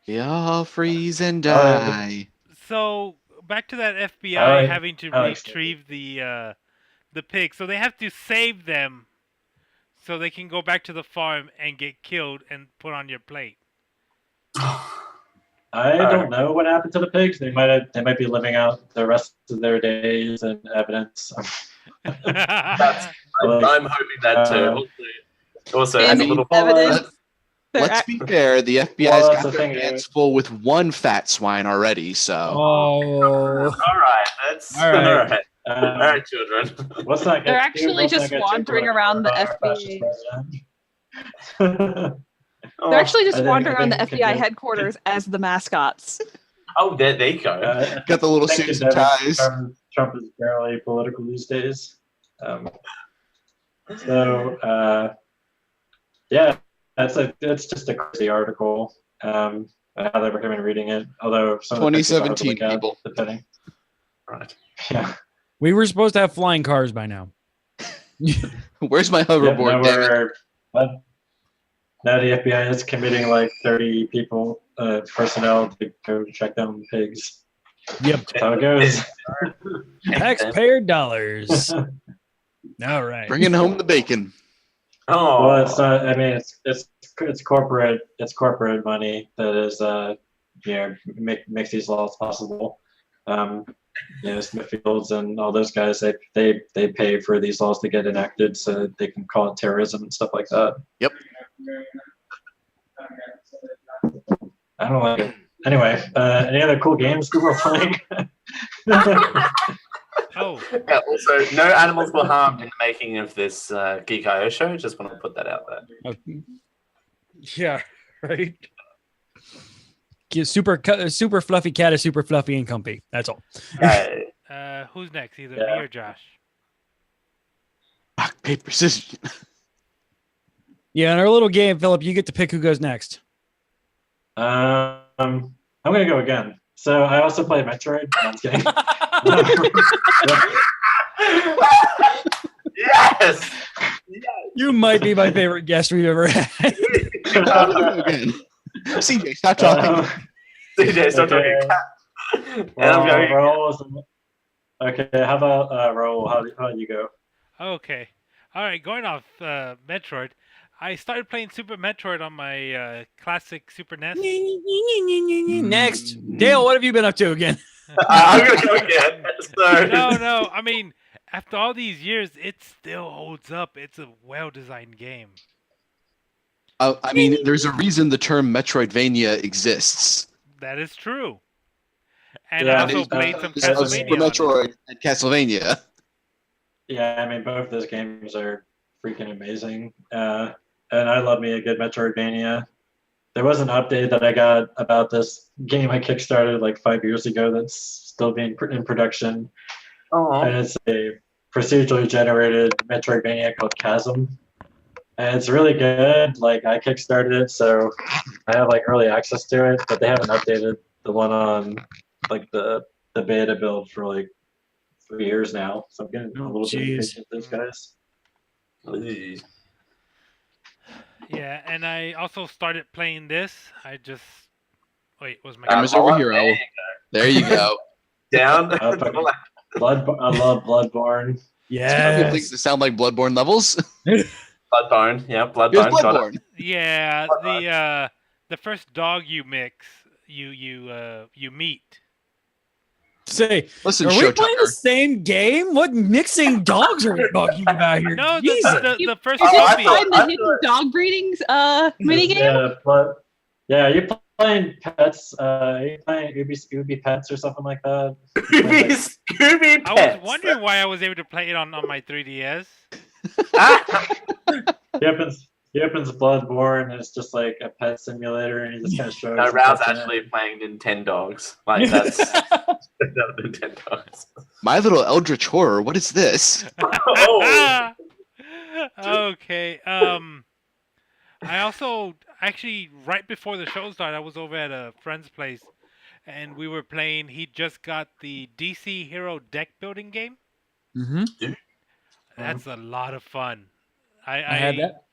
We all freeze and die. So back to that FBI I like- having to I like retrieve the pig. So they have to save them so they can go back to the farm and get killed and put on your plate. I don't know what happened to the pigs. They might be living out the rest of their days in evidence. I'm hoping that too. Also, as a little evidence. Let's be fair. The FBI's Well, that's got the their thing, hands full with one fat swine already. So Oh. all right, that's All right. all right, children. Let's not get They're too- actually let's not just get too wandering political around the about our FBI. fascist president. They're actually just I think- wandering I around the think- FBI headquarters as the mascots. Oh, there you go. got the little Thank you, suits and Devin. ties. Trump is barely political these days. Yeah, it's just a crazy article. I highly recommend reading it. Although some of the pictures are hard to 2017 look at, people. depending. Right. Yeah. We were supposed to have flying cars by now. Where's my Yep, hoverboard? Damn it. now the FBI is committing like 30 people, personnel to go check down pigs. Yep. That's how it goes. Taxpayer dollars. All right. Bringing home the bacon. Oh, Well, it's not. I mean, it's corporate. It's corporate money that is, makes these laws possible. Smithfields and all those guys, they pay for these laws to get enacted so that they can call it terrorism and stuff like that. Yep. I don't like it. Anyway, any other cool games people are playing? Oh, yeah, also, no animals were harmed in the making of this Geek I show. Just want to put that out there. Yeah, right. Super fluffy cat is super fluffy and comfy. That's all. who's next? Either Yeah. me or Josh. Rock, paper, scissors. Yeah, in our little game, Philip, you get to pick who goes next. I'm gonna go again. So I also play Metroid. No, I'm just kidding. Yes. You might be my favorite guest we've ever had. Again. CJ, stop talking. CJ, stop Okay. talking. And I'm going. Okay, how about Raul? How do you go? Okay. All right. Going off Metroid, I started playing Super Metroid on my classic Super NES. Next. Dale, what have you been up to again? I'm going to go again. So. No. I mean, after all these years, it still holds up. It's a well-designed game. I mean, there's a reason the term Metroidvania exists. That is true. And Yeah, I also these, played some Super Super Castlevania. on it. Metroid and Castlevania. Yeah, I mean, both those games are freaking amazing. And I love me a good Metroidvania. There was an update that I got about this game I kickstarted like 5 years ago that's still being in production. Oh. And it's a procedurally generated Metroidvania called Chasm. And it's really good. Like, I kickstarted it, so I have like early access to it, but they haven't updated the one on like the beta build for like 3 years now. So I'm getting a little bit impatient with those guys. Yeah, and I also started playing this. Was my Camera's over here, Owl. There you go. Down. I love Bloodborne. Yeah. Things that sound like Bloodborne levels. Bloodborne. Yeah, Here's Bloodborne. Bloodborne. Yeah, the first dog you mix, you meet. Say, listen, are we Show playing Tucker. the same game? What mixing dogs are we talking about here? No, Jesus. the first You're just puppy. playing the hidden dog breedings minigame? You're playing pets. You're playing Ubi Pets or something like that. Scooby I Pets. was wondering why I was able to play it on my 3DS. Yep, He opens Bloodborne, and it's just like a pet simulator, and he just kind of shows. No, the Rao's pets in it. actually playing Nintendogs. Like that's Nintendogs. My Little Eldritch Horror. What is this? Oh. Okay. I also actually right before the show started, I was over at a friend's place, and we were playing. He just got the DC Hero deck building game. Mm-hmm. That's a lot of fun. I had that.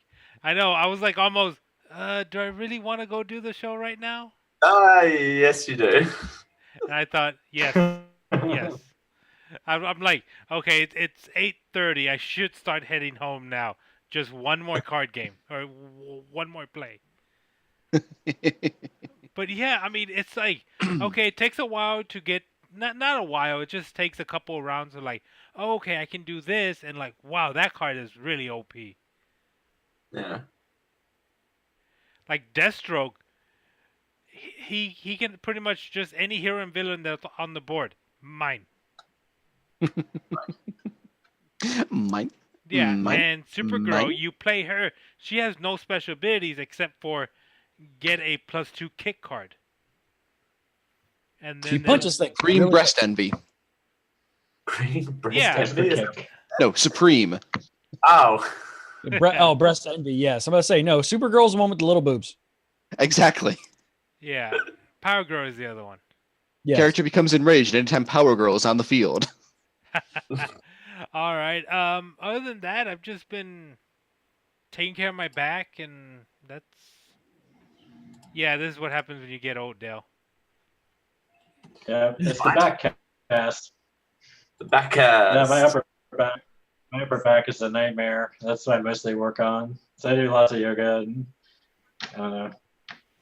I know. I was like almost. Do I really want to go do the show right now? Yes, you do. And I thought, yes, yes. I'm like, okay, it's 8:30. I should start heading home now. Just one more card game or one more play. But yeah, I mean, it's like, okay, it takes a while to get. Not a while. It just takes a couple of rounds of like, oh, okay, I can do this, and like, wow, that card is really OP. Yeah. Like Deathstroke, he can pretty much just any hero and villain that's on the board, mine. Mine. Yeah, Mine. and Supergirl, Mine. you play her. She has no special abilities except for get a +2 kick card. And then She punches things. Supreme Really- breast envy. Green breast Yeah. envy is- Kick. No, supreme. Oh. breast envy. Yes, I'm gonna say no. Supergirl's the one with the little boobs. Exactly. Yeah, Power Girl is the other one. Yes. Character becomes enraged anytime Power Girl is on the field. All right. Other than that, I've just been taking care of my back, and that's. Yeah, this is what happens when you get old, Dale. Yeah, it's the back cast. The back Yeah, my upper back is a nightmare. That's what I mostly work on. So I do lots of yoga and I don't know,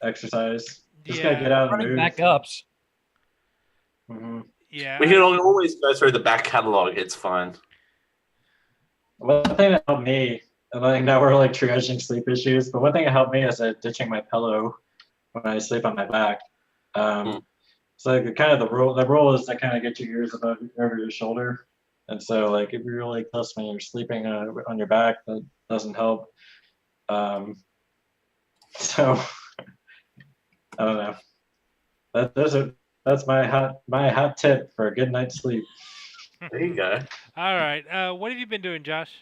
exercise. Just gotta get out and Running move. back ups. hmm Yeah. We can always go through the back catalog. It's fine. One thing that helped me, and I know we're like triaging sleep issues, but one thing that helped me is ditching my pillow when I sleep on my back. So like, kind of the rule is to kind of get your ears over your shoulder, and so like if you're really close when you're sleeping on your back, that doesn't help. So I don't know. That's my hot tip for a good night's sleep. There you go. All right. What have you been doing, Josh?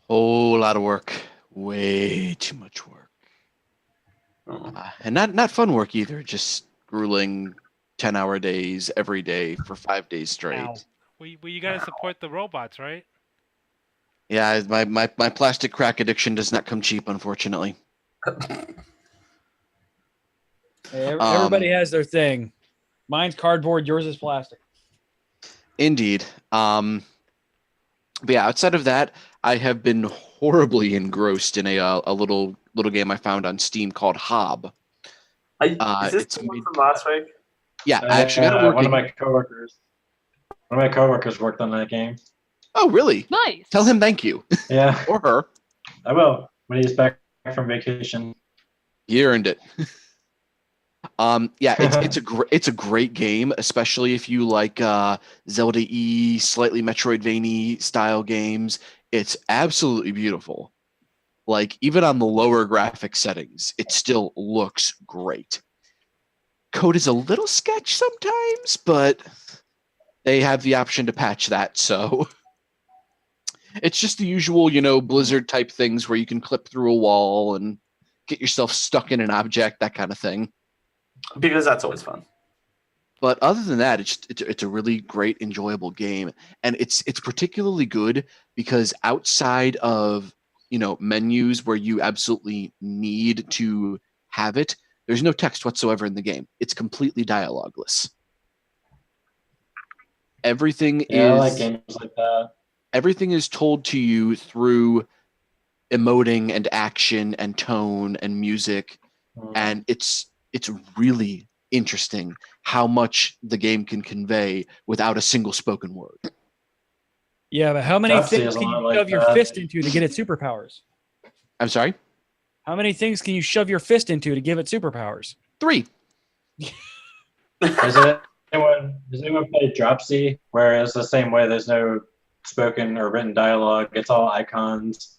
Whole lot of work. Way too much work. And not fun work either. Just grueling 10-hour days every day for 5 days straight. Ow. Well, you got to support the robots, right? Yeah, my plastic crack addiction does not come cheap, unfortunately. Everybody has their thing. Mine's cardboard. Yours is plastic. Indeed. But yeah, outside of that, I have been horribly engrossed in a little game I found on Steam called Hob. Is this it's the one made- from last week? Yeah, I actually got it working. One of my coworkers worked on that game. Oh, really? Nice. Tell him thank you. Yeah, Or her. I will when he's back from vacation. He earned it. Yeah, it's a great game, especially if you like Zelda-y, slightly Metroidvania style games. It's absolutely beautiful. Like even on the lower graphic settings, it still looks great. Code is a little sketch sometimes, but they have the option to patch that, so it's just the usual, Blizzard type things where you can clip through a wall and get yourself stuck in an object, that kind of thing. Because that's always fun. But other than that, it's a really great, enjoyable game, and it's particularly good because outside of menus where you absolutely need to have it, there's no text whatsoever in the game. It's completely dialogueless. Everything Yeah, I is like games like that. everything is told to you through emoting and action and tone and music, and it's really interesting how much the game can convey without a single spoken word. Yeah, but how many Dusty things is a can you lot like shove your that. fist into to get its superpowers? I'm sorry? How many things can you shove your fist into to give it superpowers? 3. Has anyone played Dropsy, where it's the same way? There's no spoken or written dialogue. It's all icons.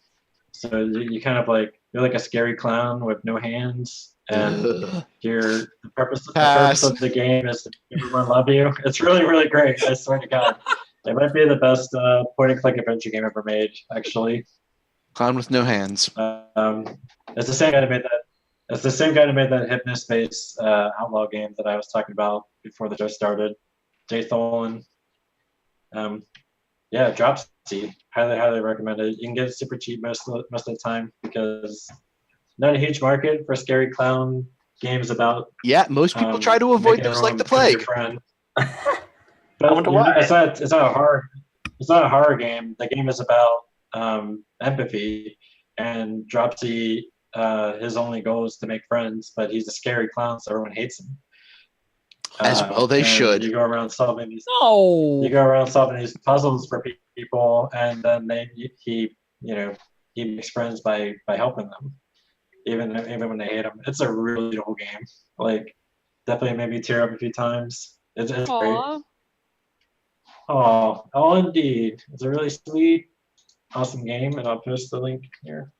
So you kind of like you're like a scary clown with no hands, and the purpose of the game is to make everyone love you. It's really really great. I swear to God, it might be the best point and click adventure game ever made. Actually, Clown with no hands. It's the same guy that made that. It's the same guy that made that Hypnospace outlaw game that I was talking about before the show started. Jay Tholen. Yeah, Dropsy. Highly recommend it. You can get it super cheap most of the time because not a huge market for scary clown games about. Yeah, most people try to avoid those like the plague. I wonder why. It's not a horror. It's not a horror game. The game is about empathy, and Dropsy. His only goal is to make friends, but he's a scary clown, so everyone hates him. As well, they should. You go around solving these puzzles for people, and then he makes friends by helping them, even when they hate him. It's a really cool game. Like, definitely made me tear up a few times. It's great. Oh, indeed. It's a really sweet, awesome game, and I'll post the link here.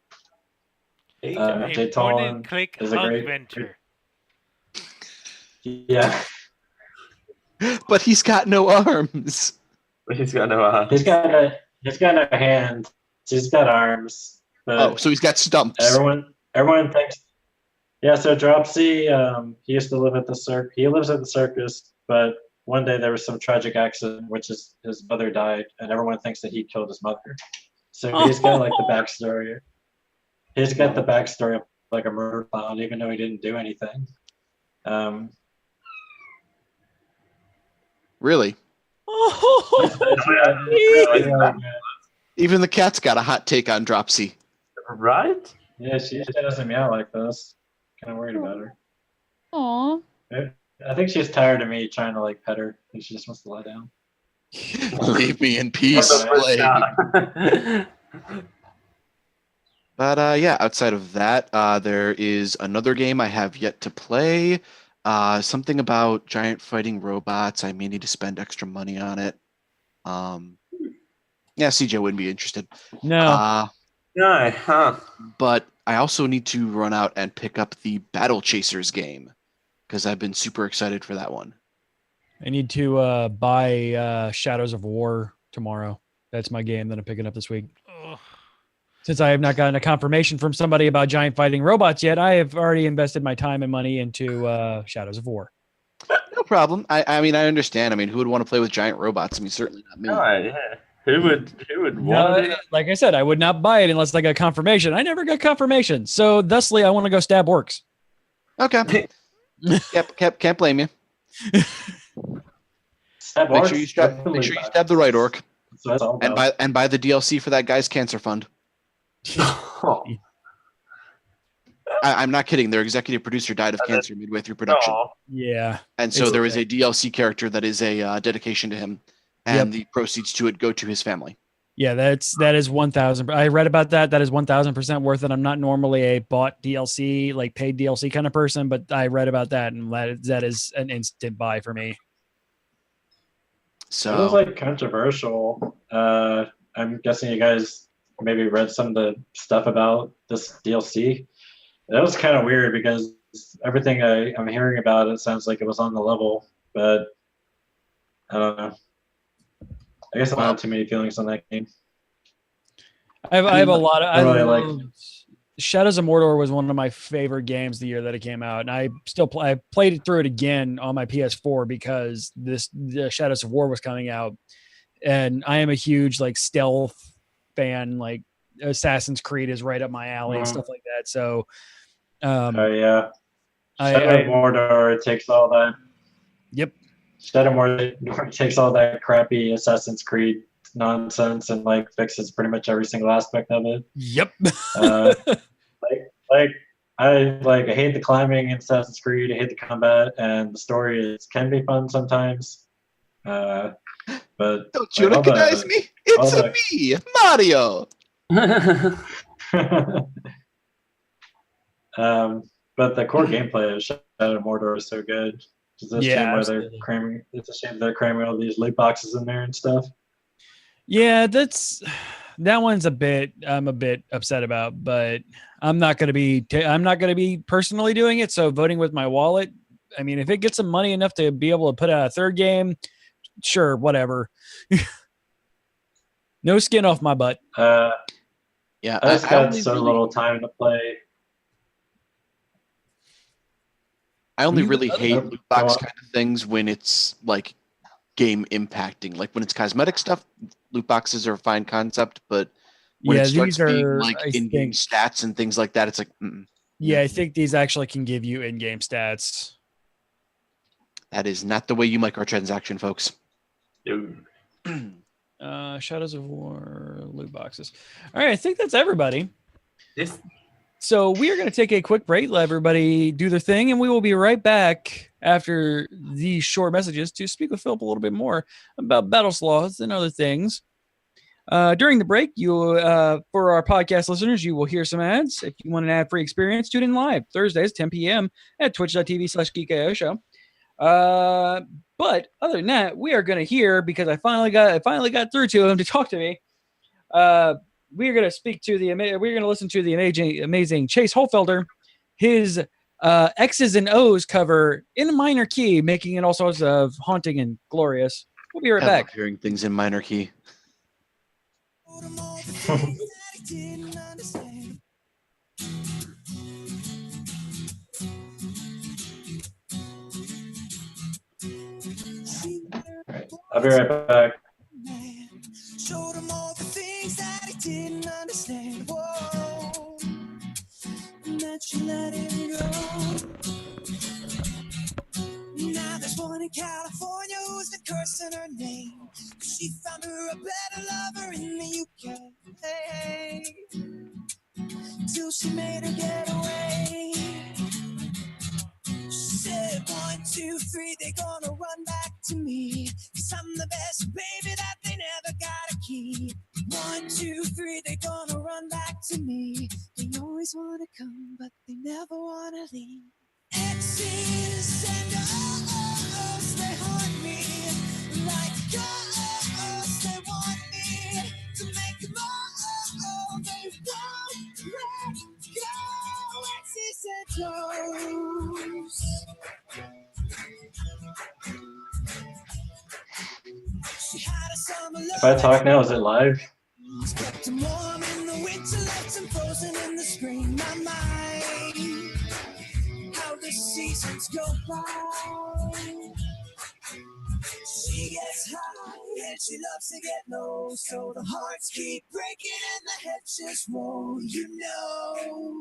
Jay Tholen click is a great adventure. Yeah. But he's got no arms. He's got no arms. He's got no hands. He's got arms. But so he's got stumps. Everyone thinks. Yeah. So Dropsy, he used to live at the circus. He lives at the circus, but one day there was some tragic accident, which is his mother died, and everyone thinks that he killed his mother. So he's got like the backstory. He's got the backstory of like a murder clown, even though he didn't do anything. Really? Even the cat's got a hot take on Dropsy. Right? Yeah, she doesn't meow like this. Kind of worried about her. Aww. I think she's tired of me trying to like pet her. I think she just wants to lie down. Leave me in peace, Blake. But yeah, outside of that, there is another game I have yet to play. Something about giant fighting robots. I may need to spend extra money on it. Yeah, CJ wouldn't be interested. No. No, huh? But I also need to run out and pick up the Battle Chasers game because I've been super excited for that one. I need to buy Shadows of War tomorrow. That's my game that I'm picking up this week. Ugh. Since I have not gotten a confirmation from somebody about giant fighting robots yet, I have already invested my time and money into Shadows of War. No problem. I mean, I understand. I mean, who would want to play with giant robots? I mean, certainly not me. Oh, yeah. Who would want to? Like I said, I would not buy it unless I got confirmation. I never got confirmation. So thusly, I want to go stab orcs. Okay. Can't blame you. Make sure you stab the right orc. And buy the DLC for that guy's cancer fund. I'm not kidding. Their executive producer died of cancer midway through production. Yeah. And so there is a DLC character that is a dedication to him, and the proceeds to it go to his family. Yeah, that is 1,000. I read about that. That is 1,000% worth it. I'm not normally a bought DLC, like paid DLC kind of person, but I read about that, and that is an instant buy for me. So it was like controversial. I'm guessing you guys maybe read some of the stuff about this DLC. That was kind of weird because everything I'm hearing about it sounds like it was on the level, but I don't know. I guess I don't have too many feelings on that game. I have a lot of. I really Shadows of Mordor was one of my favorite games the year that it came out, and I still I played it through it again on my PS4 because the Shadows of War was coming out, and I am a huge like stealth fan. Like Assassin's Creed is right up my alley and stuff like that. So, yeah, Shadow of Mordor takes all that. Yep. Shadow of Mordor takes all that crappy Assassin's Creed nonsense and like fixes pretty much every single aspect of it. Yep. I hate the climbing in Assassin's Creed. I hate the combat, and the story can be fun sometimes. But don't you recognize me? It's me, Mario. But the core gameplay of Shadow of Mordor is so good. It's a shame they're cramming all these loot boxes in there and stuff. Yeah, that's that one's I'm a bit upset about, but I'm not going to be personally doing it. So voting with my wallet. I mean, if it gets some money enough to be able to put out a third game, sure, whatever. No skin off my butt. Yeah, I just got only so little time to play. I only really You- hate Oh, loot box go on. kind of things when it's like game impacting. Like when it's cosmetic stuff, loot boxes are a fine concept, but when Yeah, it starts these being are, like I in-game think, stats and things like that, it's like, I think these actually can give you in-game stats. that is not the way you microtransaction, folks. Dude. Shadows of War loot boxes. All right, I think that's everybody. This So we are going to take a quick break, let everybody do their thing, and we will be right back after these short messages to speak with Philip a little bit more about Battle Sloths and other things. During the break, for our podcast listeners, you will hear some ads. If you want an ad-free experience, tune in live Thursdays, 10 p.m. at twitch.tv/Geek show. But other than that, we are going to hear, because I finally got through to him to talk to me. We're going to listen to the amazing Chase Holfelder, his X's and O's cover in a minor key, making it all sorts of haunting and glorious. We'll be right I back. love hearing things in minor key. I'll be right back. Showed him all the things that he didn't understand. Whoa, and then she let him go. Now there's one in California who's been cursing her name. She found her a better lover in the UK. Hey, till she made her get away. She said 1, 2, 3, they're gonna run back to me. 'Cause I'm the best baby that they never got a key. 1, 2, 3, they're gonna run back to me. They always wanna come, but they never wanna leave. Exes and O's, they haunt me. Like ghosts, they want me to make them all. They won't let go. Exes and O's. She had a summer If I talk now, is it live? kept him warm in the winter, left him frozen in the spring. My mind, how the seasons go by. She gets high and she loves to get low, so the hearts keep breaking and the heads just roll. You know,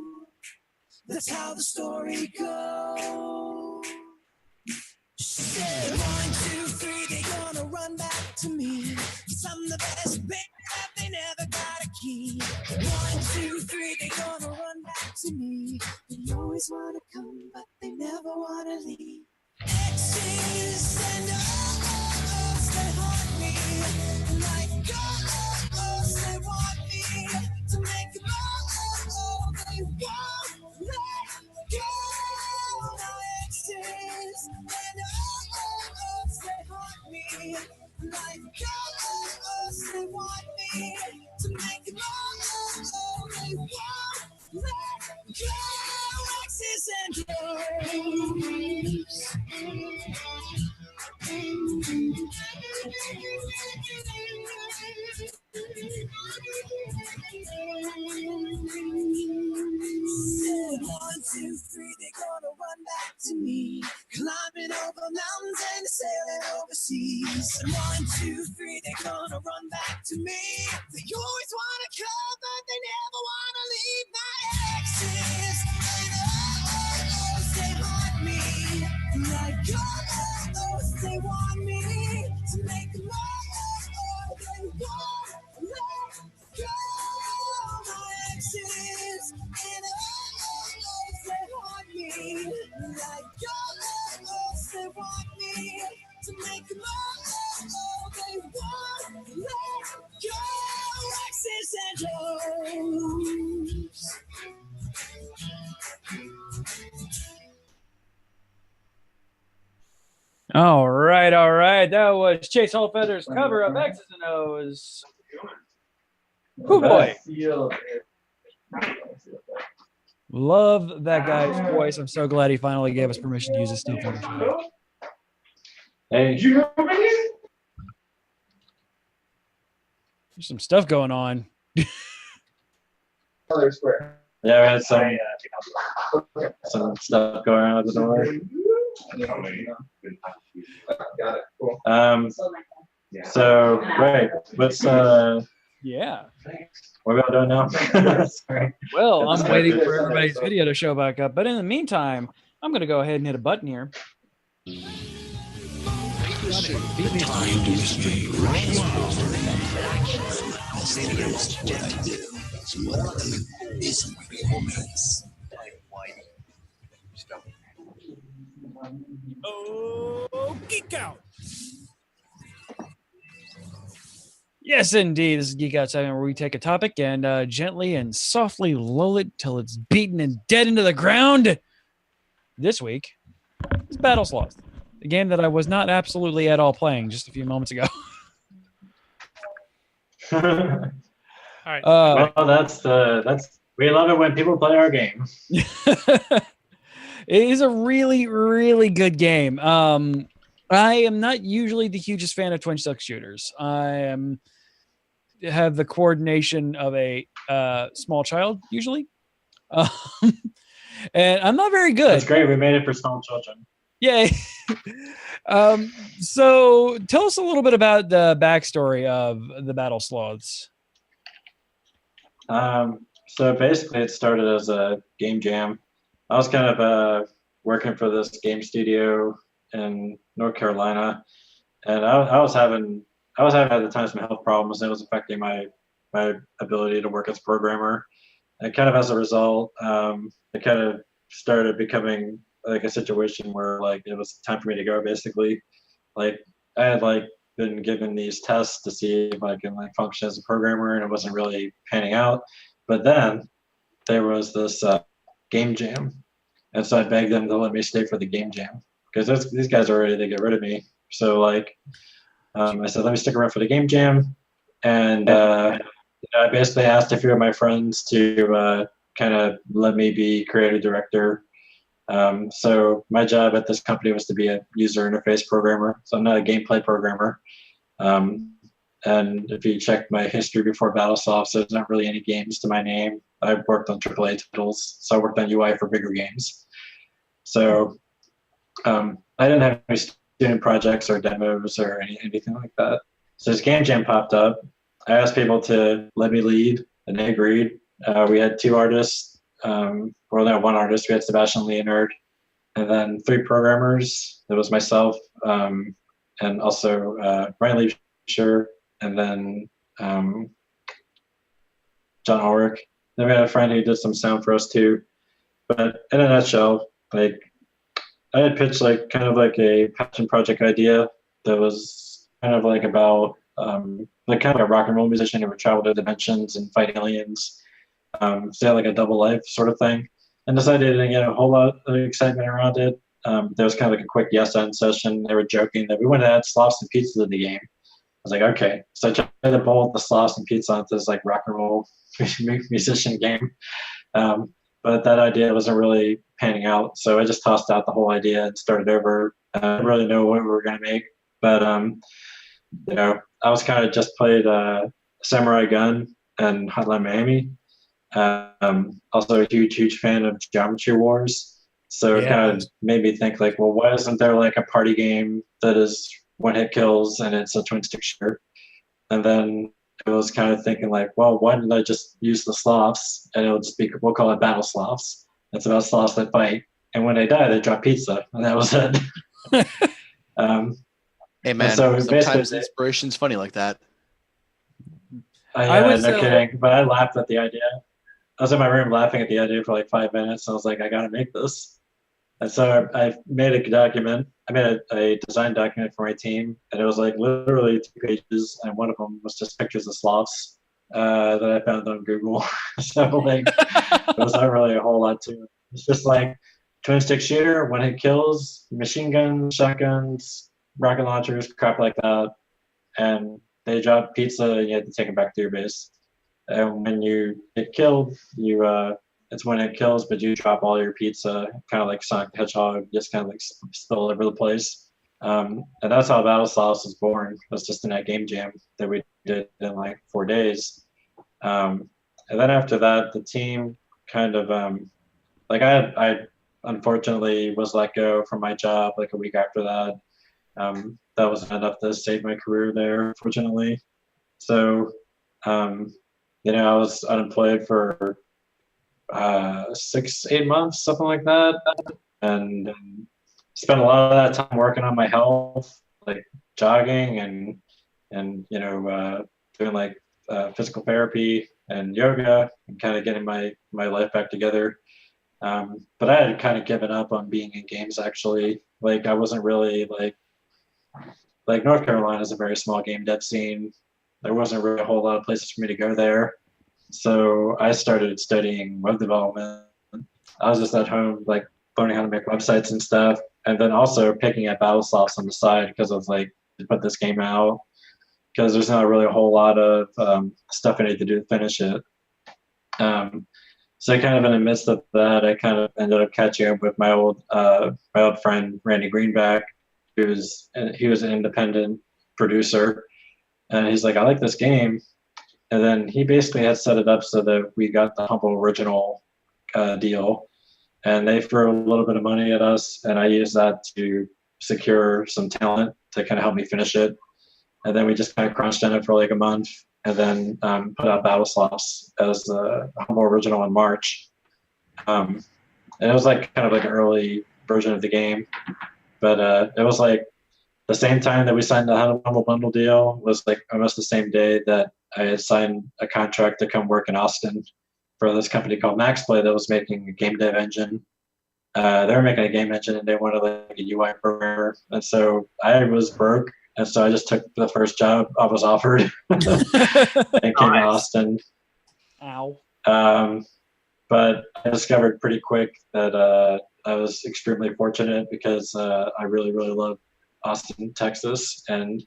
that's how the story goes. She said 1, 2, 3, they're gonna run back to me. 'Cause I'm the best baby that they never got a key. 1, 2, 3, they're gonna run back to me. They always wanna come, but they never wanna leave. Exes and O's, they haunt me. Like ghosts, they want me to make them all. They won't let go. My exes and O's, they haunt me. Like ghosts, they want me to make them all. They won't let go. Exes and O's. Said 1, 2, 3, they're gonna run back to me. Climbing over mountains and sailing overseas. Said 1, 2, 3, they're gonna run back to me. They always wanna come, but they never wanna leave. My exes and O's, they haunt me. Like ghosts, they want me to make them all. They won't let go. My exes and O's, they haunt me. Like ghosts, they want me to make them all. They won't let go. Exes and O's. All right. That was Chase Holfelder's cover of X's and O's. Oh boy. Love that guy's voice. I'm so glad he finally gave us permission to use his stuff on the show. Hey. There's some stuff going on. Yeah, we had some stuff going on at the door. So right, what's Yeah. what are we all doing now? Sorry. Well, I'm waiting for everybody's video to show back up. But in the meantime, I'm going to go ahead and hit a button here. Oh, Geek Out. Yes, indeed. This is Geek Out segment where we take a topic and gently and softly lull it till it's beaten and dead into the ground. This week, it's Battle Sloth, a game that I was not absolutely at all playing just a few moments ago. All right. Well, that's we love it when people play our game. It is a really, really good game. I am not usually the hugest fan of twin-stick shooters. I have the coordination of a small child usually, and I'm not very good. That's great. We made it for small children. Yay! So tell us a little bit about the backstory of the Battle Sloths. So basically, it started as a game jam. I was kind of working for this game studio in North Carolina, and I was having at the time some health problems, and it was affecting my ability to work as a programmer. And kind of as a result, it kind of started becoming like a situation where like it was time for me to go. Basically, like I had like been given these tests to see if I can like function as a programmer, and it wasn't really panning out. But then there was this game jam, and so I begged them to let me stay for the game jam because these guys are ready to get rid of me. So like I said, let me stick around for the game jam, and I basically asked a few of my friends to kind of let me be creative director. So my job at this company was to be a user interface programmer. So I'm not a gameplay programmer. And if you check my history before Battle Sloth, there's not really any games to my name. I've worked on AAA titles, so I worked on UI for bigger games. So I didn't have any student projects or demos or anything like that. So this game jam popped up. I asked people to let me lead, and they agreed. We had two artists. Well, no, one artist. We had Sebastian Leonard, and then three programmers. There was myself, and also Ryan Leisure, and then John Ulrich. Then we had a friend who did some sound for us too. But in a nutshell, like I had pitched like kind of like a passion project idea that was kind of like about like kind of a rock and roll musician who would travel to dimensions and fight aliens. So they had like a double life sort of thing. And decided to get a whole lot of excitement around it. There was kind of like a quick yes and session. They were joking that we wanted to add sloths and pizza to the game. I was like, okay. So I tried to bolt the sloths and pizza onto this like rock and roll musician game. But that idea wasn't really panning out. So I just tossed out the whole idea and started over. I didn't really know what we were going to make. But, you know, I was kind of just played Samurai Gun and Hotline Miami. Also a huge fan of Geometry Wars. So it kind of made me think like, well, why isn't there like a party game that is one-hit kills and it's a twin-stick shooter? And then I was kind of thinking like, well, why didn't I just use the sloths and it'll just be, we'll call it Battle Sloths. It's about sloths that fight. And when they die, they drop pizza. And that was it. Hey man, so sometimes inspiration's funny like that. I was no kidding, but I laughed at the idea. I was in my room laughing at the idea for like 5 minutes. I was like, I gotta make this. And so I made a document. I made a design document for my team, and it was like literally 2 pages, and one of them was just pictures of sloths that I found on Google. So like, there was not really a whole lot to it. It's just like twin stick shooter, one hit kills, machine guns, shotguns, rocket launchers, crap like that, and they drop pizza, and you have to take them back to your base. And when you get killed, it's when it kills, but you drop all your pizza, kind of like Sonic the Hedgehog, just kind of like spill over the place. And that's how Battle Sloth was born. It was just in that game jam that we did in like 4 days. And then after that, the team kind of like I unfortunately was let go from my job like a week after that. That wasn't enough to save my career there, fortunately. So, I was unemployed for 6-8 months, something like that, and spent a lot of that time working on my health, like jogging and doing like physical therapy and yoga and kind of getting my life back together. But I had kind of given up on being in games, actually. Like I wasn't really like North Carolina is a very small game dev scene. There wasn't really a whole lot of places for me to go there. So I started studying web development. I was just at home, like learning how to make websites and stuff. And then also picking at Battle Sloths on the side because I was like, to put this game out, because there's not really a whole lot of stuff I need to do to finish it. So kind of in the midst of that, I kind of ended up catching up with my old friend Randy Greenback, he was an independent producer, and he's like, I like this game. And then he basically had set it up so that we got the Humble Original deal, and they threw a little bit of money at us, and I used that to secure some talent to kind of help me finish it. And then we just kind of crunched on it for like a month, and then put out Battle Sloths as a Humble Original in March. And it was like kind of like an early version of the game, but it was like the same time that we signed the Humble Bundle deal was like almost the same day that I had signed a contract to come work in Austin for this company called MaxPlay that was making a game dev engine. They were making a game engine and they wanted like a UI programmer, and so I was broke. And so I just took the first job I was offered and came to Austin. Ow. But I discovered pretty quick that I was extremely fortunate because I really, really love Austin, Texas. And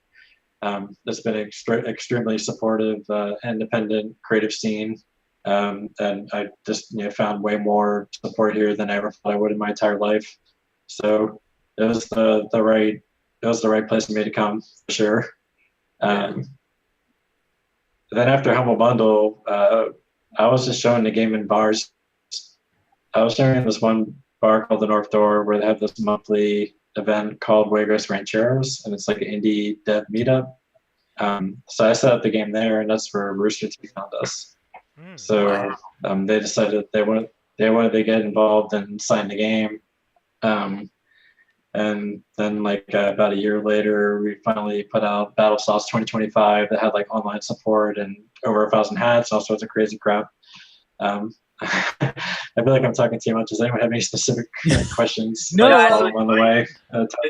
it's been an extremely supportive, independent, creative scene. And I just found way more support here than I ever thought I would in my entire life. So it was the right place for me to come, for sure. Then after Humble Bundle, I was just showing the game in bars. I was showing in this one bar called the North Door where they have this monthly event called Juegos Rancheros, and it's like an indie dev meetup. So I set up the game there, and that's where Rooster Teeth found us. So they decided they wanted to get involved and sign the game. And then like about a year later, we finally put out Battle Sloth 2025 that had like online support and over 1,000 hats, all sorts of crazy crap. I feel like I'm talking too much. Does anyone have any specific questions? No, on the way.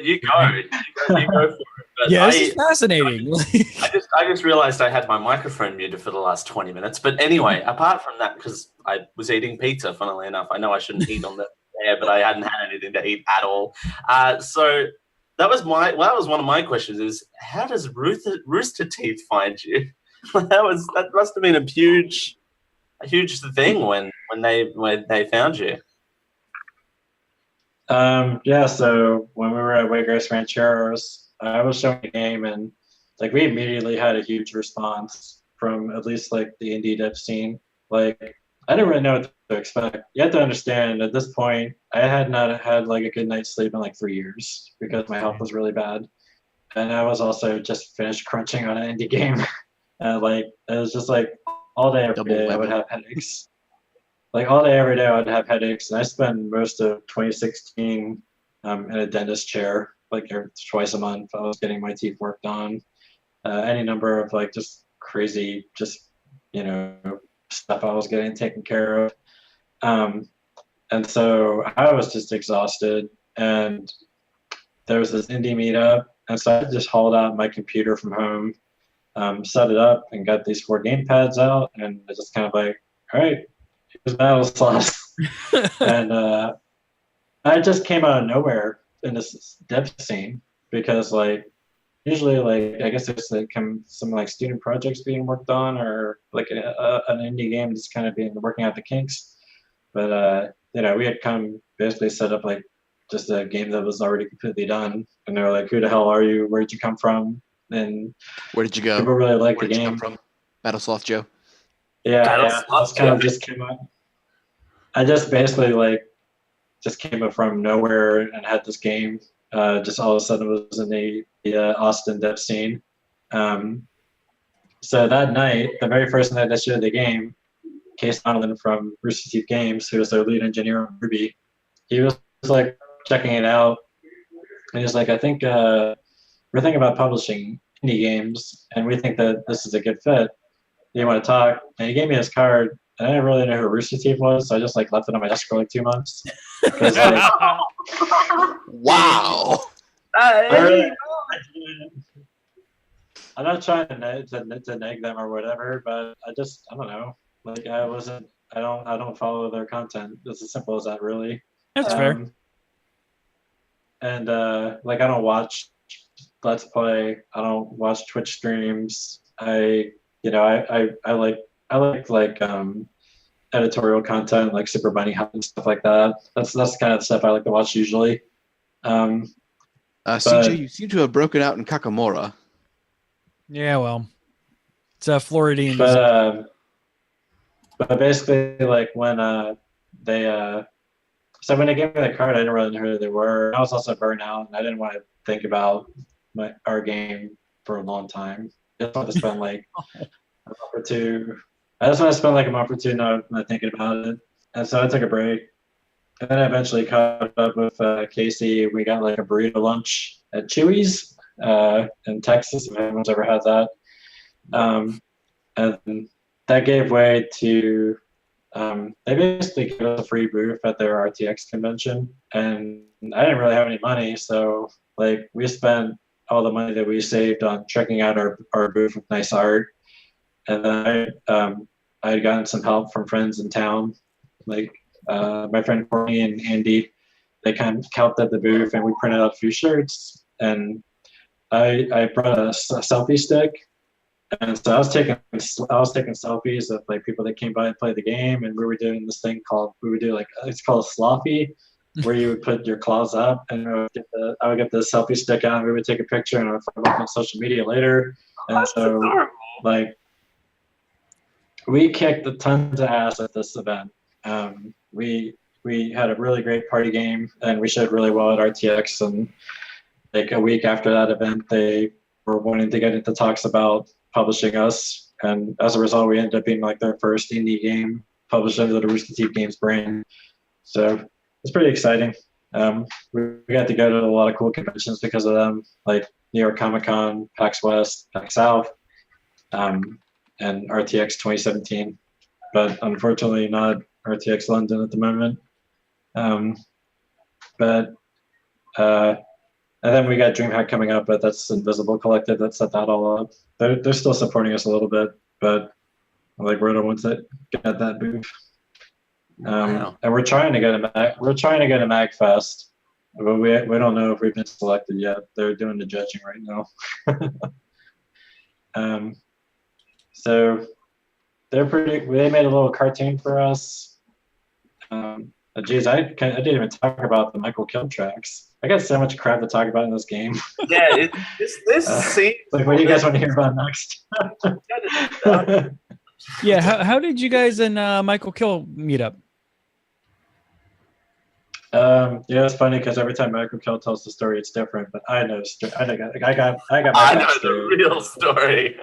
You go for it. But yeah, this is fascinating. I just realized I had my microphone muted for the last 20 minutes. But anyway, apart from that, because I was eating pizza, funnily enough, I know I shouldn't eat on the air, but I hadn't had anything to eat at all. So that was one of my questions: is how does Rooster Teeth find you? that must have been a huge thing when they found you. Yeah, so when we were at Juegos Rancheros, I was showing the game, and like we immediately had a huge response from at least like the indie dev scene. Like I didn't really know what to expect. You have to understand at this point, I had not had like a good night's sleep in like 3 years because my health was really bad, and I was also just finished crunching on an indie game. Like it was just like all day every day I would have headaches. Like all day every day I would have headaches, and I spent most of 2016 in a dentist chair, like twice a month. I was getting my teeth worked on. Any number of like just crazy, stuff I was getting taken care of. And so I was just exhausted, and there was this indie meetup, and so I just hauled out my computer from home, set it up, and got these 4 game pads out, and I just kind of like, all right, here's Battle Sloth. And I just came out of nowhere in this dev scene because like usually like I guess there's like some like student projects being worked on, or like an indie game that's kind of being working out the kinks. But we had come basically set up like just a game that was already completely done, and they were like, "Who the hell are you? Where'd you come from?" And Where did you go? people really liked Where the did you game. come from? Battle Sloth Joe. Yeah, Battle yeah. Sloth, Just kind of yeah. just came up. I just basically like just came up from nowhere and had this game. Just all of a sudden was in the Austin dev scene. So that night, the very first night I showed the game, Case Donaldson from Rooster Teeth Games, who was their lead engineer on Ruby, he was like checking it out, and he's like, "I think we're thinking about publishing indie games, and we think that this is a good fit. Do you want to talk?" And he gave me his card, and I didn't really know who Rooster Teeth was, so I just like left it on my desk for like 2 months. 'Cause, like, Wow. I'm not trying to neg them or whatever, but I don't know. Like I don't follow their content. It's as simple as that, really. That's fair. And like I don't watch Let's Play. I don't watch Twitch streams. I like editorial content like Super Bunny Hunt and stuff like that. That's the kind of stuff I like to watch usually. CJ, you seem to have broken out in Kakamora. Yeah, well, it's a Floridian. But basically, like when they so when they gave me the card, I didn't really know who they were. I was also burnt out, and I didn't want to think about our game for a long time. I just wanted to spend like a month or two. I just want to spend like a month or two not thinking about it, and so I took a break. And then I eventually caught up with Casey. We got like a burrito lunch at Chewy's in Texas, if anyone's ever had that. And that gave way to they basically gave us a free booth at their RTX convention, and I didn't really have any money, so like we spent all the money that we saved on checking out our booth with nice art, and then I had gotten some help from friends in town, like my friend Courtney and Andy. They kind of helped at the booth, and we printed out a few shirts, and I brought a selfie stick. And so I was taking selfies of like people that came by and played the game, and we were doing this thing it's called a slothy, where you would put your claws up, and I would get the selfie stick out, and we would take a picture, and I would put it on social media later. And so like we kicked a tons of ass at this event. We had a really great party game, and we showed really well at RTX. And like a week after that event, they were wanting to get into talks about publishing us, and as a result, we ended up being like their first indie game published under the Rooster Teeth Games brand. So it's pretty exciting. We got to go to a lot of cool conventions because of them, like New York Comic Con, PAX West, PAX South, and RTX 2017. But unfortunately, not RTX London at the moment. And then we got DreamHack coming up, but that's Invisible Collective that set that all up. They're still supporting us a little bit, but like we're the ones that get that booth. Wow. And we're trying to get a MagFest, but we don't know if we've been selected yet. They're doing the judging right now. So they made a little cartoon for us. Geez, I didn't even talk about the Michael Kill tracks. I got so much crap to talk about in this game. Yeah, this scene. Like, what do you guys want to hear about next? Yeah, how did you guys and Michael Kill meet up? Yeah, it's funny because every time Michael Kill tells the story, it's different. But I know my I know backstory. the real story.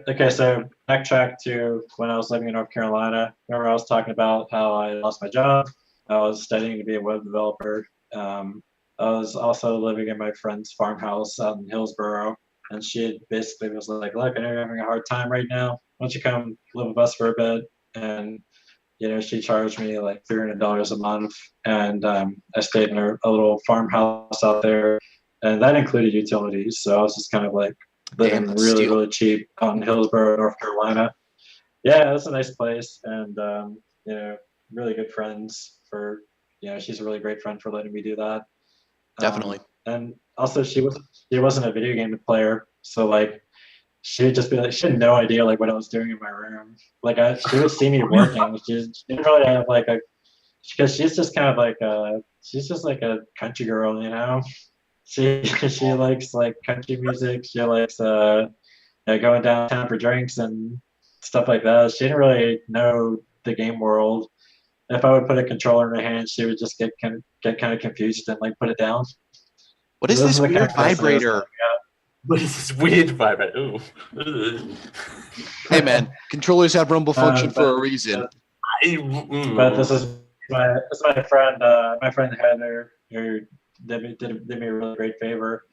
Okay, so backtrack to when I was living in North Carolina. Remember I was talking about how I lost my job. I was studying to be a web developer. I was also living in my friend's farmhouse out in Hillsborough, and she basically was like, "Look, I know you're having a hard time right now. Why don't you come live with us for a bit?" And she charged me like $300 a month, and I stayed in a little farmhouse out there, and that included utilities. So I was just kind of like living really cheap out in Hillsborough, North Carolina. Yeah, it's a nice place, and really good friends for she's a really great friend for letting me do that. Definitely. And also, she wasn't a video game player, so like she would just be like, she had no idea like what I was doing in my room. Like she would see me working. She didn't really have like because she's just kind of like she's just like a country girl, you know. She likes like country music. She likes going downtown for drinks and stuff like that. She didn't really know the game world. If I would put a controller in her hand, she would just get kind of confused and like put it down. What is this weird vibrator? What is this weird vibrator? Ooh. Hey man, controllers have rumble function for a reason. But this is my friend Heather, who did me a really great favor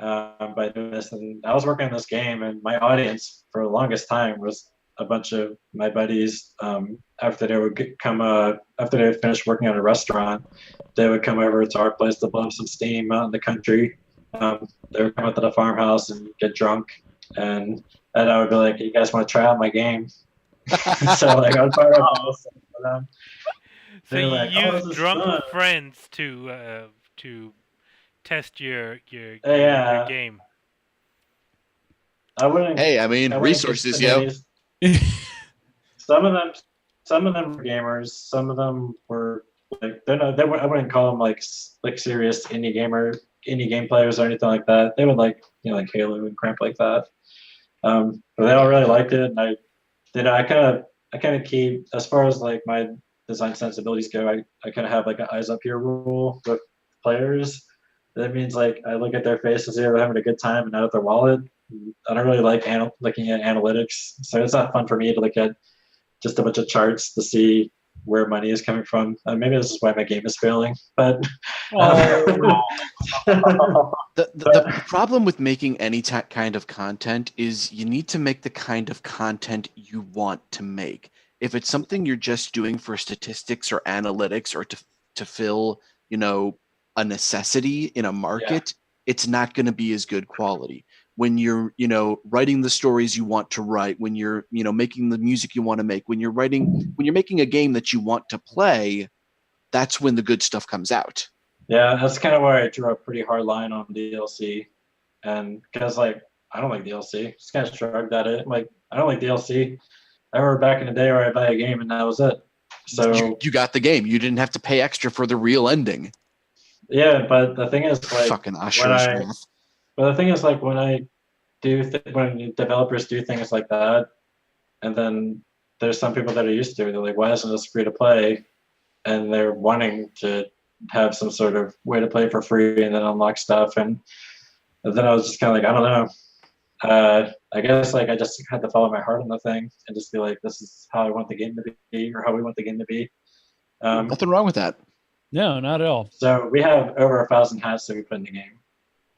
by doing this. And I was working on this game, and my audience for the longest time was a bunch of my buddies. After they would after they would finish working at a restaurant, they would come over to our place to blow up some steam out in the country. They would come up to the farmhouse and get drunk, and then I would be like, "You guys want to try out my game?" So like I would fire up for them. So you like, use drunk friends to test your game. I wouldn't. Hey, I mean, resources, yo. Some of them were gamers. Some of them were like I wouldn't call them like serious indie game players or anything like that. They would like Halo and crap like that. But they all really liked it, and I kind of keep, as far as like my design sensibilities go, I kind of have like an eyes up here rule with players. That means like I look at their face and see if they're having a good time and not at their wallet. I don't really like looking at analytics, so it's not fun for me to look at just a bunch of charts to see where money is coming from. Maybe this is why my game is failing, but the problem with making any kind of content is you need to make the kind of content you want to make. If it's something you're just doing for statistics or analytics or to fill, a necessity in a market, it's not going to be as good quality. When you're, writing the stories you want to write, when you're, making the music you want to make, when you're making a game that you want to play, that's when the good stuff comes out. Yeah, that's kind of where I drew a pretty hard line on DLC. And because like, I don't like DLC, just kind of shrugged at it. Like, I don't like DLC. I remember back in the day where I buy a game and that was it. So you got the game. You didn't have to pay extra for the real ending. Yeah, but the thing is like fucking But the thing is, like, when developers do things like that, and then there's some people that are used to it, they're like, why isn't this free to play? And they're wanting to have some sort of way to play for free and then unlock stuff. And then I was just kind of like, I don't know. I guess, like, I just had to follow my heart on the thing and just be like, this is how I want the game to be, or how we want the game to be. Nothing wrong with that. No, not at all. So we have over 1,000 hats that we put in the game.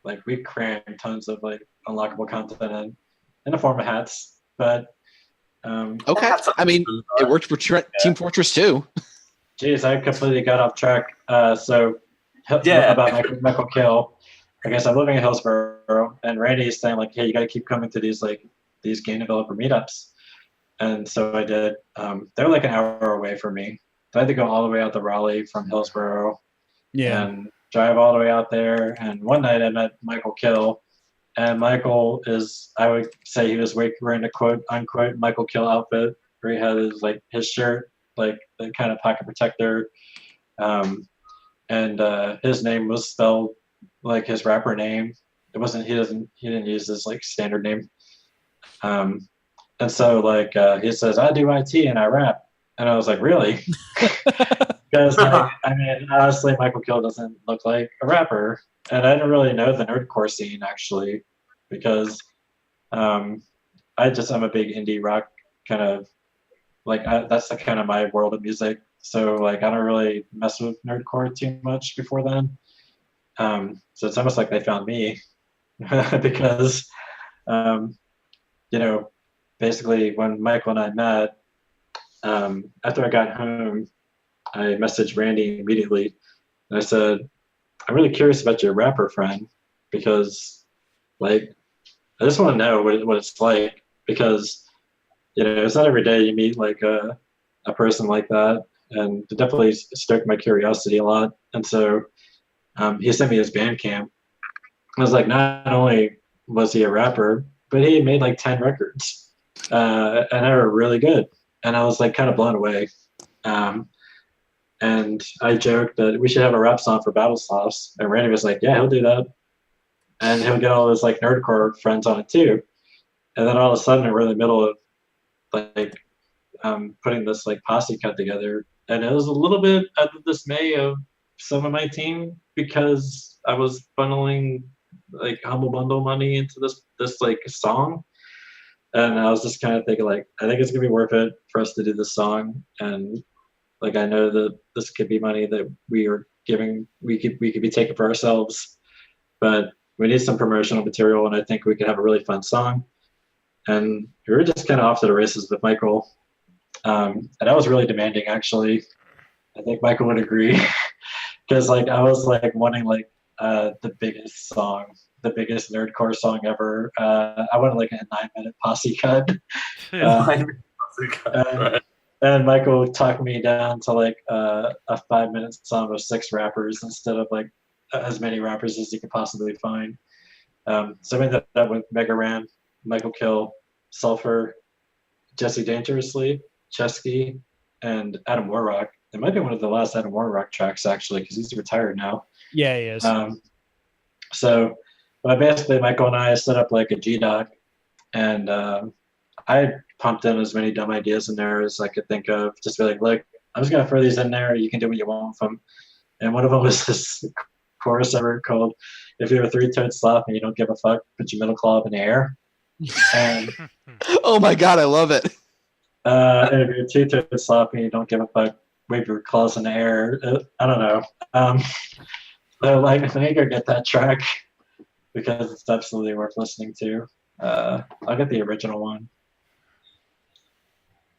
Like, we cram tons of like unlockable content in the form of hats, but okay. I mean, it worked for Team Fortress 2. Jeez, I completely got off track. About Michael Kill. I guess I'm living in Hillsborough, and Randy is saying like, "Hey, you got to keep coming to these game developer meetups," and so I did. They're like an hour away from me. So I had to go all the way out to Raleigh from Hillsborough. Yeah. And drive all the way out there. And one night I met Michael Kill, and Michael is, I would say he was wearing a quote unquote Michael Kill outfit, where he had his shirt, like the kind of pocket protector, and his name was spelled like his rapper name. It wasn't. He didn't use his like standard name. And so like he says, I do IT and I rap, and I was like, really? Because, I mean, honestly, Michael Kill doesn't look like a rapper. And I didn't really know the nerdcore scene, actually, because I'm a big indie rock kind of, like, that's the kind of my world of music. So, like, I don't really mess with nerdcore too much before then. So it's almost like they found me because, basically when Michael and I met, after I got home, I messaged Randy immediately, and I said, I'm really curious about your rapper friend, because, like, I just want to know what it's like, because, it's not every day you meet, like, a person like that. and it definitely stoked my curiosity a lot. And so he sent me his Bandcamp. I was like, not only was he a rapper, but he made like 10 records, and they were really good. And I was like kind of blown away. And I joked that we should have a rap song for Battle Sloths, and Randy was like, "Yeah, he'll do that," and he'll get all his like nerdcore friends on it too. And then all of a sudden, we're in the middle of like putting this like posse cut together, and it was a little bit at the dismay of some of my team because I was funneling like Humble Bundle money into this like song, and I was just kind of thinking like, I think it's gonna be worth it for us to do this song, and like I know that this could be money that we could be taking for ourselves, but we need some promotional material, and I think we could have a really fun song. And we were just kind of off to the races with Michael, and I was really demanding actually. I think Michael would agree because like I was like wanting like the biggest song, the biggest nerdcore song ever. I wanted like a 9-minute posse cut. Right. And Michael talked me down to like a 5-minute song with 6 rappers instead of like as many rappers as you could possibly find. So I ended up with Mega Ram, Michael Kill, Sulfur, Jesse Dangerously, Chesky, and Adam Warrock. It might be one of the last Adam Warrock tracks actually because he's retired now. Yeah, he is. So basically Michael and I set up like a G-Doc, and I pumped in as many dumb ideas in there as I could think of. Just be like, look, I'm just gonna throw these in there. You can do what you want with them. And one of them was this chorus ever called, "If you're a 3-toed sloth and you don't give a fuck, put your middle claw up in the air." And Oh my god, I love it. and if you're a 2-toed sloth and you don't give a fuck, wave your claws in the air. I don't know. So like, I think I get that track because it's absolutely worth listening to. I'll get the original one.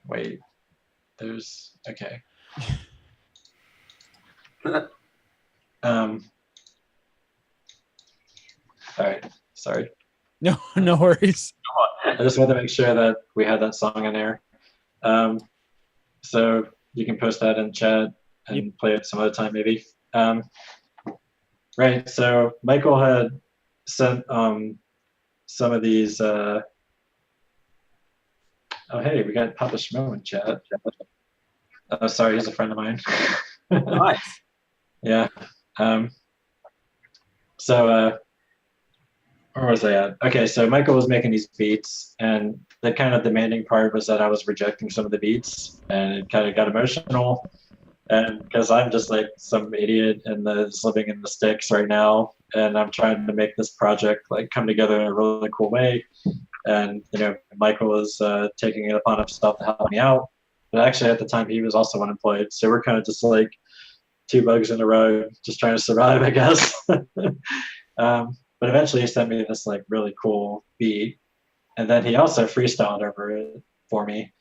Wait, there's okay. All right, sorry. No worries. I just wanted to make sure that we had that song in there. So you can post that in chat and play it some other time maybe. Right, so Michael had sent some of these. Oh, hey, we got Papa Schmo in chat. Oh, sorry, he's a friend of mine. Nice. Yeah. So where was I at? Okay, so Michael was making these beats, and the kind of demanding part was that I was rejecting some of the beats, and it kind of got emotional. And because I'm just like some idiot and that's living in the sticks right now, and I'm trying to make this project like come together in a really cool way. And you know, Michael was taking it upon himself to help me out. But actually, at the time, he was also unemployed, so we're kind of just like 2 bugs in a row, just trying to survive, I guess. But eventually, he sent me this like really cool beat, and then he also freestyled over it for me.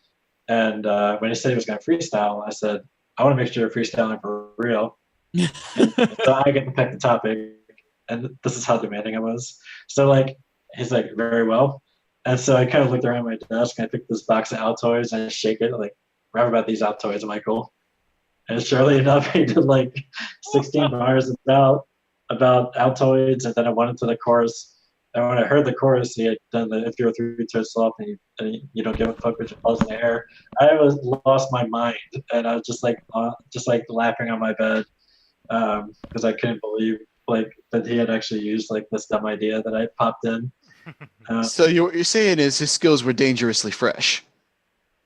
And when he said he was going to freestyle, I said, I want to make sure you're freestyling for real. And so I get to pick the topic, and this is how demanding I was. So like, he's like, very well. And so I kind of looked around my desk, and I picked this box of Altoids, and I shake it, like, rap about these Altoids, Michael. And surely enough, he did like 16 bars about Altoids, and then I went into the chorus. And when I heard the chorus, he had done the "If you're a 3-toed sloth and you don't give a fuck with your balls in the air," I was lost my mind, and I was just like laughing on my bed because I couldn't believe like that he had actually used like this dumb idea that I popped in. So what you're saying is his skills were dangerously fresh.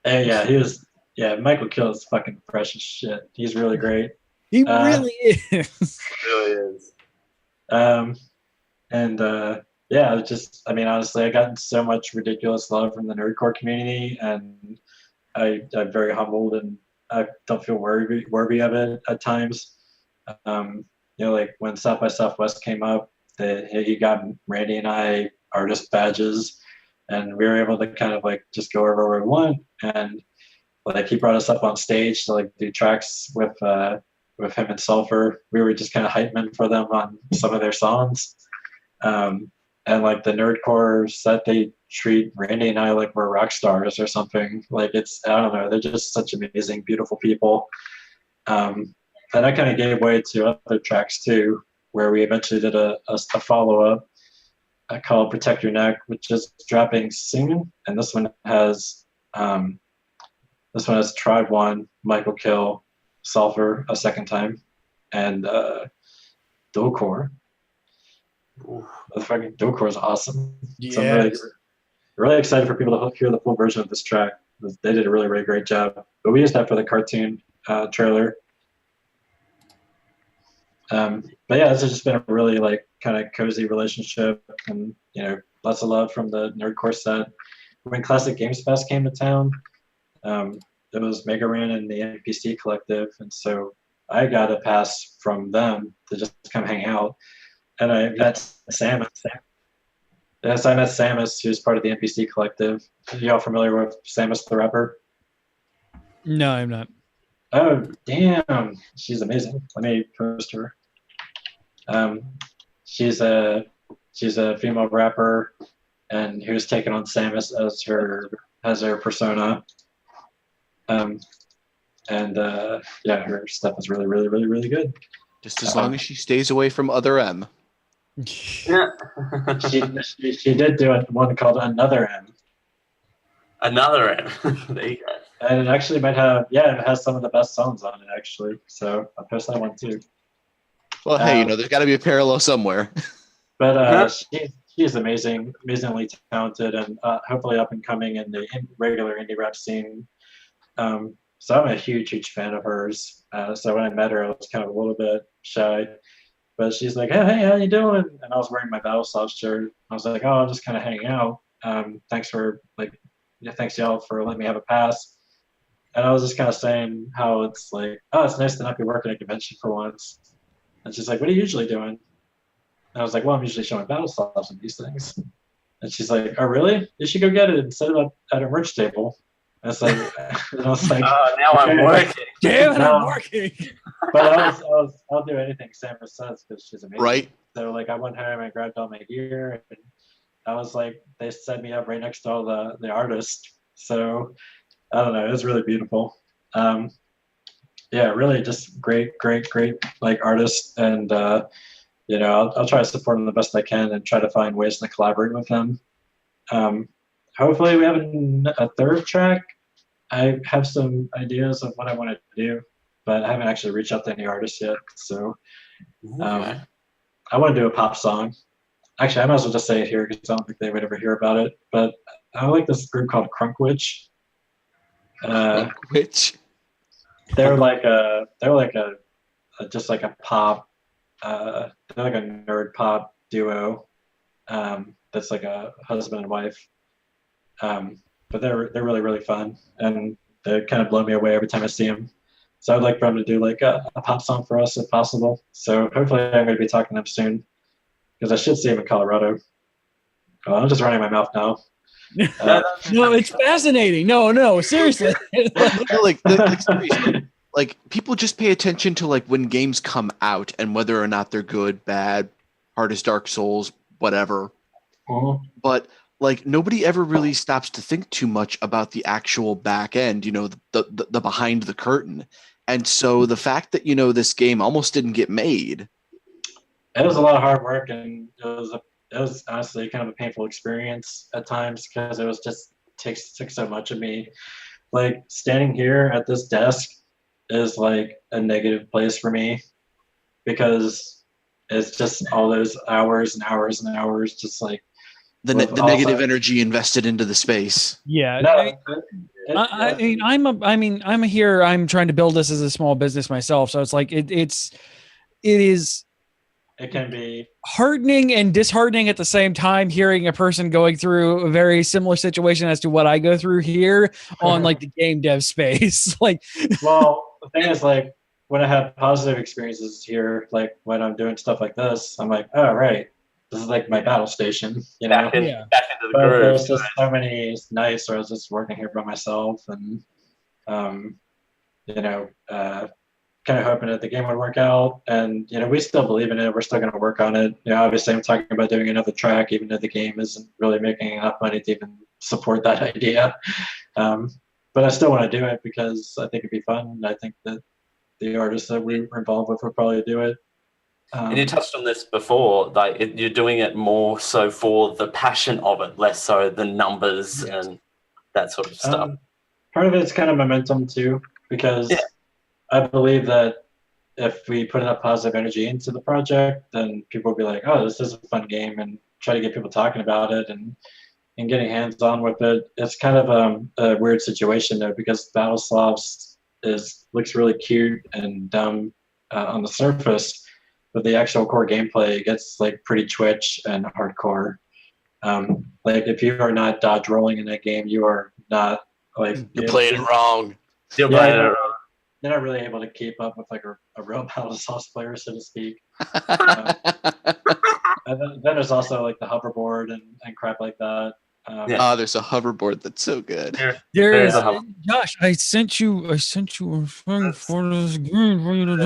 And yeah, he was. Yeah, Michael Kill is fucking fresh as shit. He's really great. He really is. Really is. Yeah, it just, I mean, honestly, I gotten so much ridiculous love from the nerdcore community, and I'm very humbled, and I don't feel worthy of it at times. You know, like when South by Southwest came up, he got Randy and I artist badges, and we were able to kind of like just go wherever we want. And like he brought us up on stage to like do tracks with him and Sulfur. We were just kind of hype men for them on some of their songs. And like the nerdcore set, they treat Randy and I like we're rock stars or something. Like it's, I don't know, they're just such amazing, beautiful people. And that kind of gave way to other tracks too, where we eventually did a follow-up called Protect Your Neck, which is dropping soon. And this one has Tribe One, Michael Kill, Sulfur a second time, and Dual Core. The fucking Dual Core is awesome. Yes. So I'm really excited for people to hear the full version of this track. They did a really, really great job. But we used that for the cartoon trailer. But yeah, this has just been a really like kind of cozy relationship, and lots of love from the Nerdcore set. When Classic Games Fest came to town, it was Mega Ran and the NPC Collective, and so I got a pass from them to just come hang out. And I met Samus. Yes, I met Samus, who's part of the NPC Collective. Are y'all familiar with Samus the rapper? No, I'm not. Oh, damn. She's amazing. Let me post her. She's a female rapper, and who's taken on Samus as her persona. Yeah, her stuff is really, really, really, really good. Just as long as she stays away from other M. Yeah. she did do one called Another M. Another M. There you go. And it actually might have, it has some of the best songs on it, actually. So I'll post that one too. Well, hey, there's got to be a parallel somewhere. But she's amazingly talented, and hopefully up and coming in the regular indie rap scene. So I'm a huge fan of hers. So when I met her, I was kind of a little bit shy. But she's like, hey, how you doing? And I was wearing my Battle Sloth shirt. I was like, I'm just kind of hanging out. Thanks y'all for letting me have a pass. And I was just kind of saying how it's like, it's nice to not be working at a convention for once. And she's like, what are you usually doing? And I was like, well, I'm usually showing Battle Sloths and these things. And she's like, oh, really? You should go get it and set it up at a merch table. And I was like, oh, now I'm working. Damn it, I'm working. But I'll do anything Samus says because she's amazing. Right. So like I went home and grabbed all my gear, and I was like, they set me up right next to all the artists. So I don't know, it was really beautiful. Yeah, really just great like artists, and I'll try to support them the best I can and try to find ways to collaborate with them. Hopefully we have a third track. I have some ideas of what I want to do, but I haven't actually reached out to any artists yet. So I want to do a pop song. Actually, I might as well just say it here because I don't think they would ever hear about it. But I like this group called Crunkwitch. Which? They're like a just like a pop. They're like a nerd pop duo. That's like a husband and wife. But they're really, really fun, and they kind of blow me away every time I see them. So I'd like for them to do like a pop song for us if possible. So hopefully I'm going to be talking to them soon, because I should see them in Colorado. Oh, I'm just running my mouth now. No, it's fascinating. No, seriously. Seriously, like people just pay attention to like when games come out and whether or not they're good, bad, hard as Dark Souls, whatever. But like nobody ever really stops to think too much about the actual back end, the behind the curtain. And so the fact that this game almost didn't get made. It was a lot of hard work, and it was honestly kind of a painful experience at times because it was just took so much of me. Like standing here at this desk is like a negative place for me because it's just all those hours and hours and hours, just like the negative energy invested into the space. Yeah. No, I'm here. I'm trying to build this as a small business myself. So it's like, it can be heartening and disheartening at the same time, hearing a person going through a very similar situation as to what I go through here on like the game dev space. Like, well, the thing is, like, when I have positive experiences here, like when I'm doing stuff like this, I'm like, oh, right, this is like my battle station, Back into the but groove. there's just so many nights where I was just working here by myself, and kind of hoping that the game would work out. And we still believe in it. We're still going to work on it. Obviously, I'm talking about doing another track, even though the game isn't really making enough money to even support that idea. But I still want to do it because I think it'd be fun. And I think that the artists that we were involved with would probably do it. And you touched on this before, like you're doing it more so for the passion of it, less so the numbers and that sort of stuff. Part of it's kind of momentum too, because I believe that if we put enough positive energy into the project, then people will be like, oh, this is a fun game, and try to get people talking about it and getting hands-on with it. It's kind of a weird situation though, because Battle Sloths looks really cute and dumb on the surface, but the actual core gameplay gets like pretty twitch and hardcore. Like if you are not dodge rolling in that game, you are not like You're playing it wrong. You're playing it wrong. They're not really able to keep up with like a real Battle Sloth player, so to speak. And then there's also like the hoverboard and crap like that. There's a hoverboard that's so good. There's Josh. I sent you a thing for this game for you to do.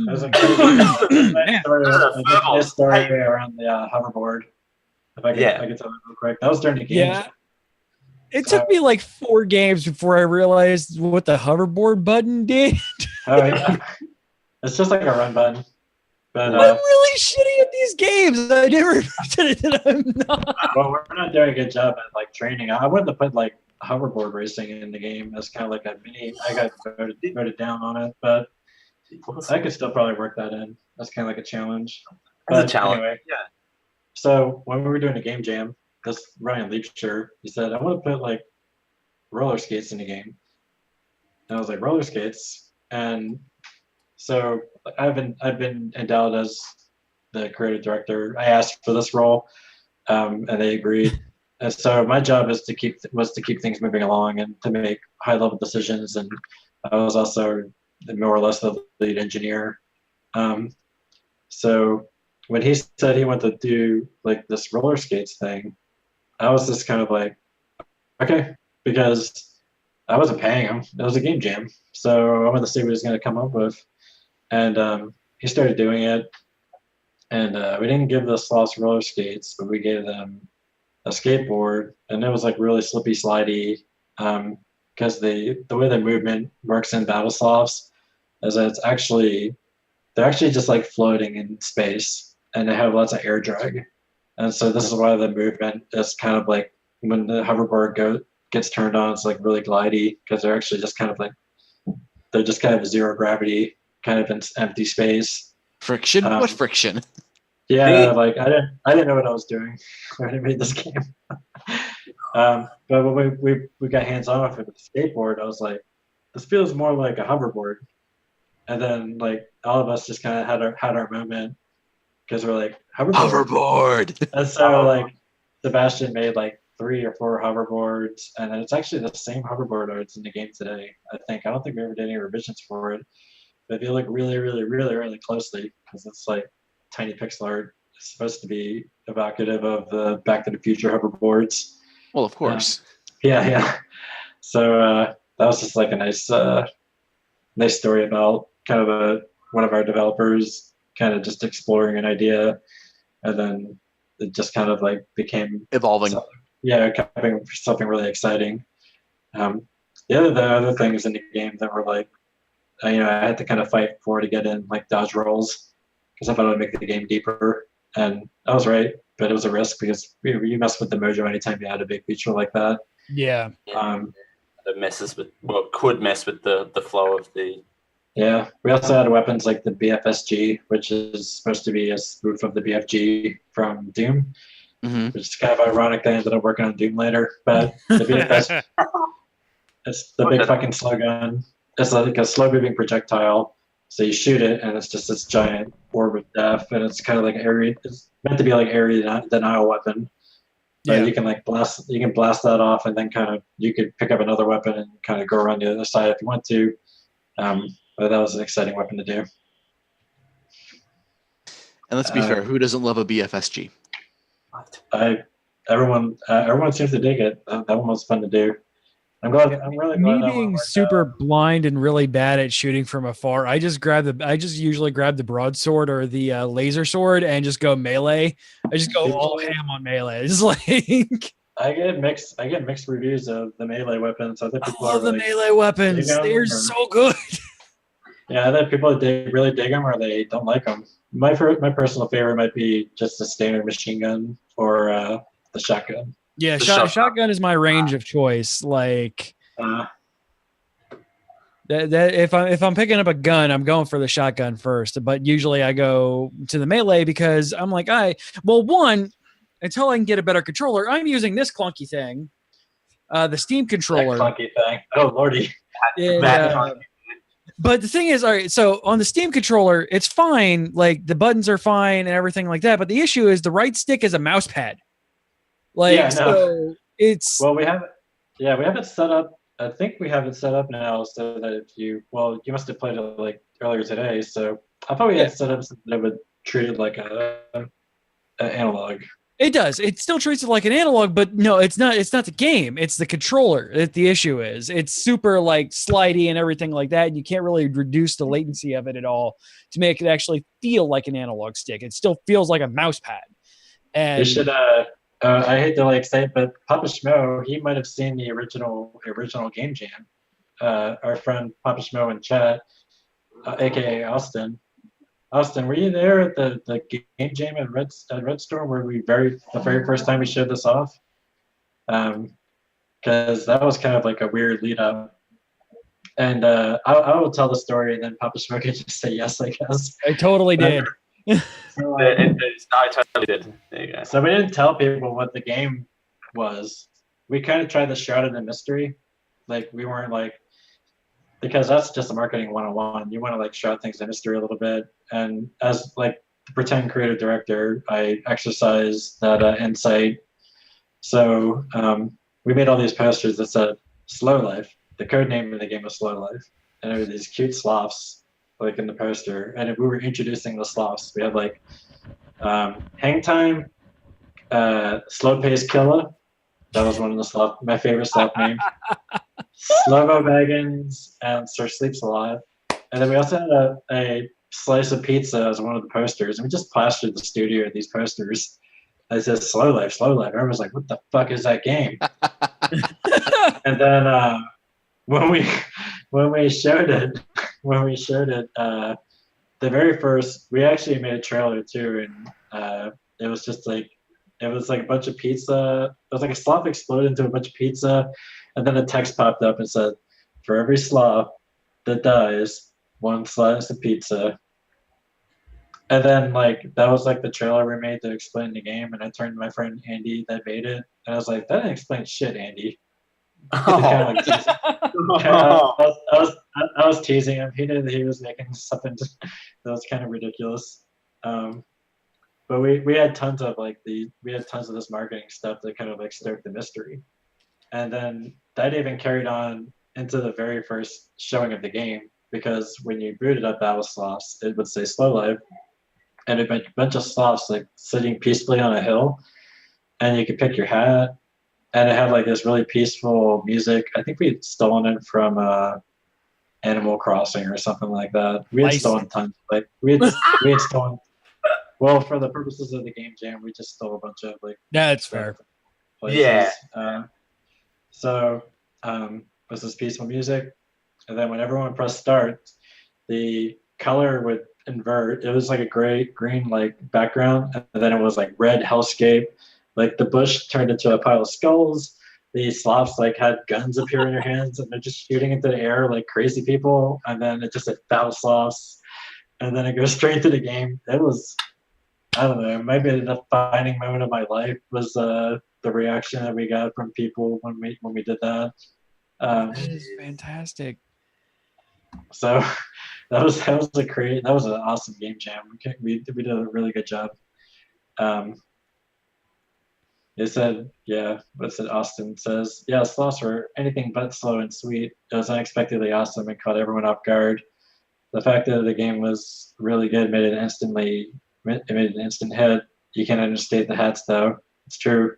There's a crazy story around the hoverboard. If I could tell it real quick. That was during the game. Yeah. It took me like 4 games before I realized what the hoverboard button did. Oh, yeah. It's just like a run button. But, I'm really shitty at these games. I never said that I'm not. Well, we're not doing a good job at like training. I wouldn't have put like hoverboard racing in the game. That's kind of like a mini. I got voted down on it, but I could still probably work that in. That's kind of like a challenge. That's a challenge. Anyway, so when we were doing a game jam, this Ryan Leapshire, he said, I want to put like roller skates in the game. And I was like, roller skates? And so I've been endowed as the creative director. I asked for this role, and they agreed. And so my job was to keep things moving along and to make high level decisions. And I was also more or less the lead engineer. So when he said he wanted to do like this roller skates thing, I was just kind of like, okay, because I wasn't paying him. It was a game jam. So I wanted to see what he was going to come up with. And he started doing it. And we didn't give the sloths roller skates, but we gave them a skateboard. And it was like really slippy, slidey, because the way the movement works in Battle Sloths is that they're actually just like floating in space, and they have lots of air drag. And so this is why the movement is kind of like when the hoverboard gets turned on, it's like really glidey, because they're actually just kind of like, they're just kind of zero gravity, kind of in empty space. Friction? What friction? Yeah, like I didn't know what I was doing when I made this game. But when we got hands on with it with the skateboard, I was like, this feels more like a hoverboard. And then like all of us just kind of had our moment, because we're like, hoverboard. And so like Sebastian made like 3 or 4 hoverboards, and it's actually the same hoverboard that's in the game today. I don't think we ever did any revisions for it. But if you look really, really, really, really closely, because it's like tiny pixel art, it's supposed to be evocative of the Back to the Future hoverboards. Well, of course. Yeah. So that was just like a nice story about kind of one of our developers kind of just exploring an idea, and then it just kind of like became evolving. Something really exciting. The other things in the game that were like, I had to kind of fight for to get in like dodge rolls, because I thought it would make the game deeper, and I was right, but it was a risk because you mess with the mojo anytime you add a big feature like that. Yeah. It could mess with the flow of the. Yeah, we also had weapons like the BFSG, which is supposed to be a spoof of the BFG from Doom, which is kind of ironic they ended up working on Doom later. But the BFS, it's the big fucking slow gun. It's like a slow-moving projectile, so you shoot it, and it's just this giant orb of death, and it's kind of like it's meant to be like area denial weapon. Yeah. You can like blast that off, and then kind of you could pick up another weapon and kind of go around the other side if you want to. But that was an exciting weapon to do. And let's be fair, who doesn't love a BFSG? Everyone seems to dig it. That one was fun to do. I'm really glad. Me being super blind and really bad at shooting from afar, I just usually grab the broadsword or the laser sword and just go melee. I just go all ham on melee. It's like I get mixed reviews of the melee weapons. Other I people love are the like, melee weapons. dig 'em, They're or- so good. yeah, other people really dig them or they don't like them. My personal favorite might be just the standard machine gun or the shotgun. Yeah, The shotgun. shotgun is my range of choice. Like Uh, that if I'm picking up a gun, I'm going for the shotgun first. But usually I go to the melee because I'm like, one, until I can get a better controller, I'm using this clunky thing, the Steam that controller. clunky thing. Oh lordy. And, That but the thing is, all right, so on the Steam controller, it's fine. Like the buttons are fine and everything like that. But the issue is the right stick is a mouse pad. Like, Yeah, no. so it's Well, we have it set up. I think we have it set up now so that if you must have played it like earlier today. So I thought we had set up so that it would treat it like an analog. It does. It still treats it like an analog, but no, it's not. It's not the game. It's the controller that the issue is. It's super like slidey and everything like that, and you can't really reduce the latency of it at all to make it actually feel like an analog stick. It still feels like a mouse pad. And You should. I hate to like say it, but Papa Schmo, he might have seen the original Game Jam. Our friend Papa Schmo in chat, aka Austin. Austin, were you there at the Game Jam at Red Storm where the very first time we showed this off? Because that was kind of like a weird lead up. And I will tell the story, and then Papa Schmo can just say yes, I guess. I totally did. So, I totally did. There you go. So we didn't tell people what the game was. We kind of tried to shroud it in mystery. Like we weren't like, because that's just a marketing 101. You want to like shroud things in mystery a little bit. And as like the pretend creative director, I exercise that insight. So we made all these posters that said Slow Life. The code name of the game was Slow Life. And there were these cute sloths like in the poster. And if we were introducing the sloths, we had like Hang Time, Slow Pace Killer. That was one of the sloth, my favorite sloth name. Slow-Mo Baggins and Sir Sleeps Alive. And then we also had a slice of pizza as one of the posters. And we just plastered the studio with these posters. I said Slow Life, Slow Life. Everyone's like, what the fuck is that game? And then when we showed it, the very first, we actually made a trailer too, and it was just like, it was like a bunch of pizza. It was like a sloth exploded into a bunch of pizza, and then a text popped up and said, "For every sloth that dies, one slice of pizza." And then like that was like the trailer we made to explain the game, and I turned to my friend Andy that made it, and I was like, "That didn't explain shit, Andy." I was teasing him. He knew that he was making something that was kind of ridiculous. But we had tons of this marketing stuff that kind of like stoked the mystery. And then that even carried on into the very first showing of the game, because when you booted up Battle Sloths, it would say Slow Life, and a bunch of sloths like sitting peacefully on a hill, and you could pick your hat. And it had like this really peaceful music. I think we had stolen it from Animal Crossing or something like that. We had stolen tons. Like we had stolen. Well, for the purposes of the game jam, we just stole a bunch of like. That's fair. Places. Yeah. So was this peaceful music, and then when everyone pressed start, the color would invert. It was like a green like background, and then it was like red hellscape. Like the bush turned into a pile of skulls. The sloths like had guns appear in their hands, and they're just shooting into the air like crazy people. And then it just said Battle Sloths, and then it goes straight to the game. It was, I don't know, maybe the defining moment of my life was the reaction that we got from people when we did that. That is fantastic. So that was an awesome game jam. We did a really good job. They said, yeah, what's it? Austin says, yeah, sloths were anything but slow and sweet. It was unexpectedly awesome and caught everyone off guard. The fact that the game was really good made it an instant hit. You can't understate the hats, though. It's true.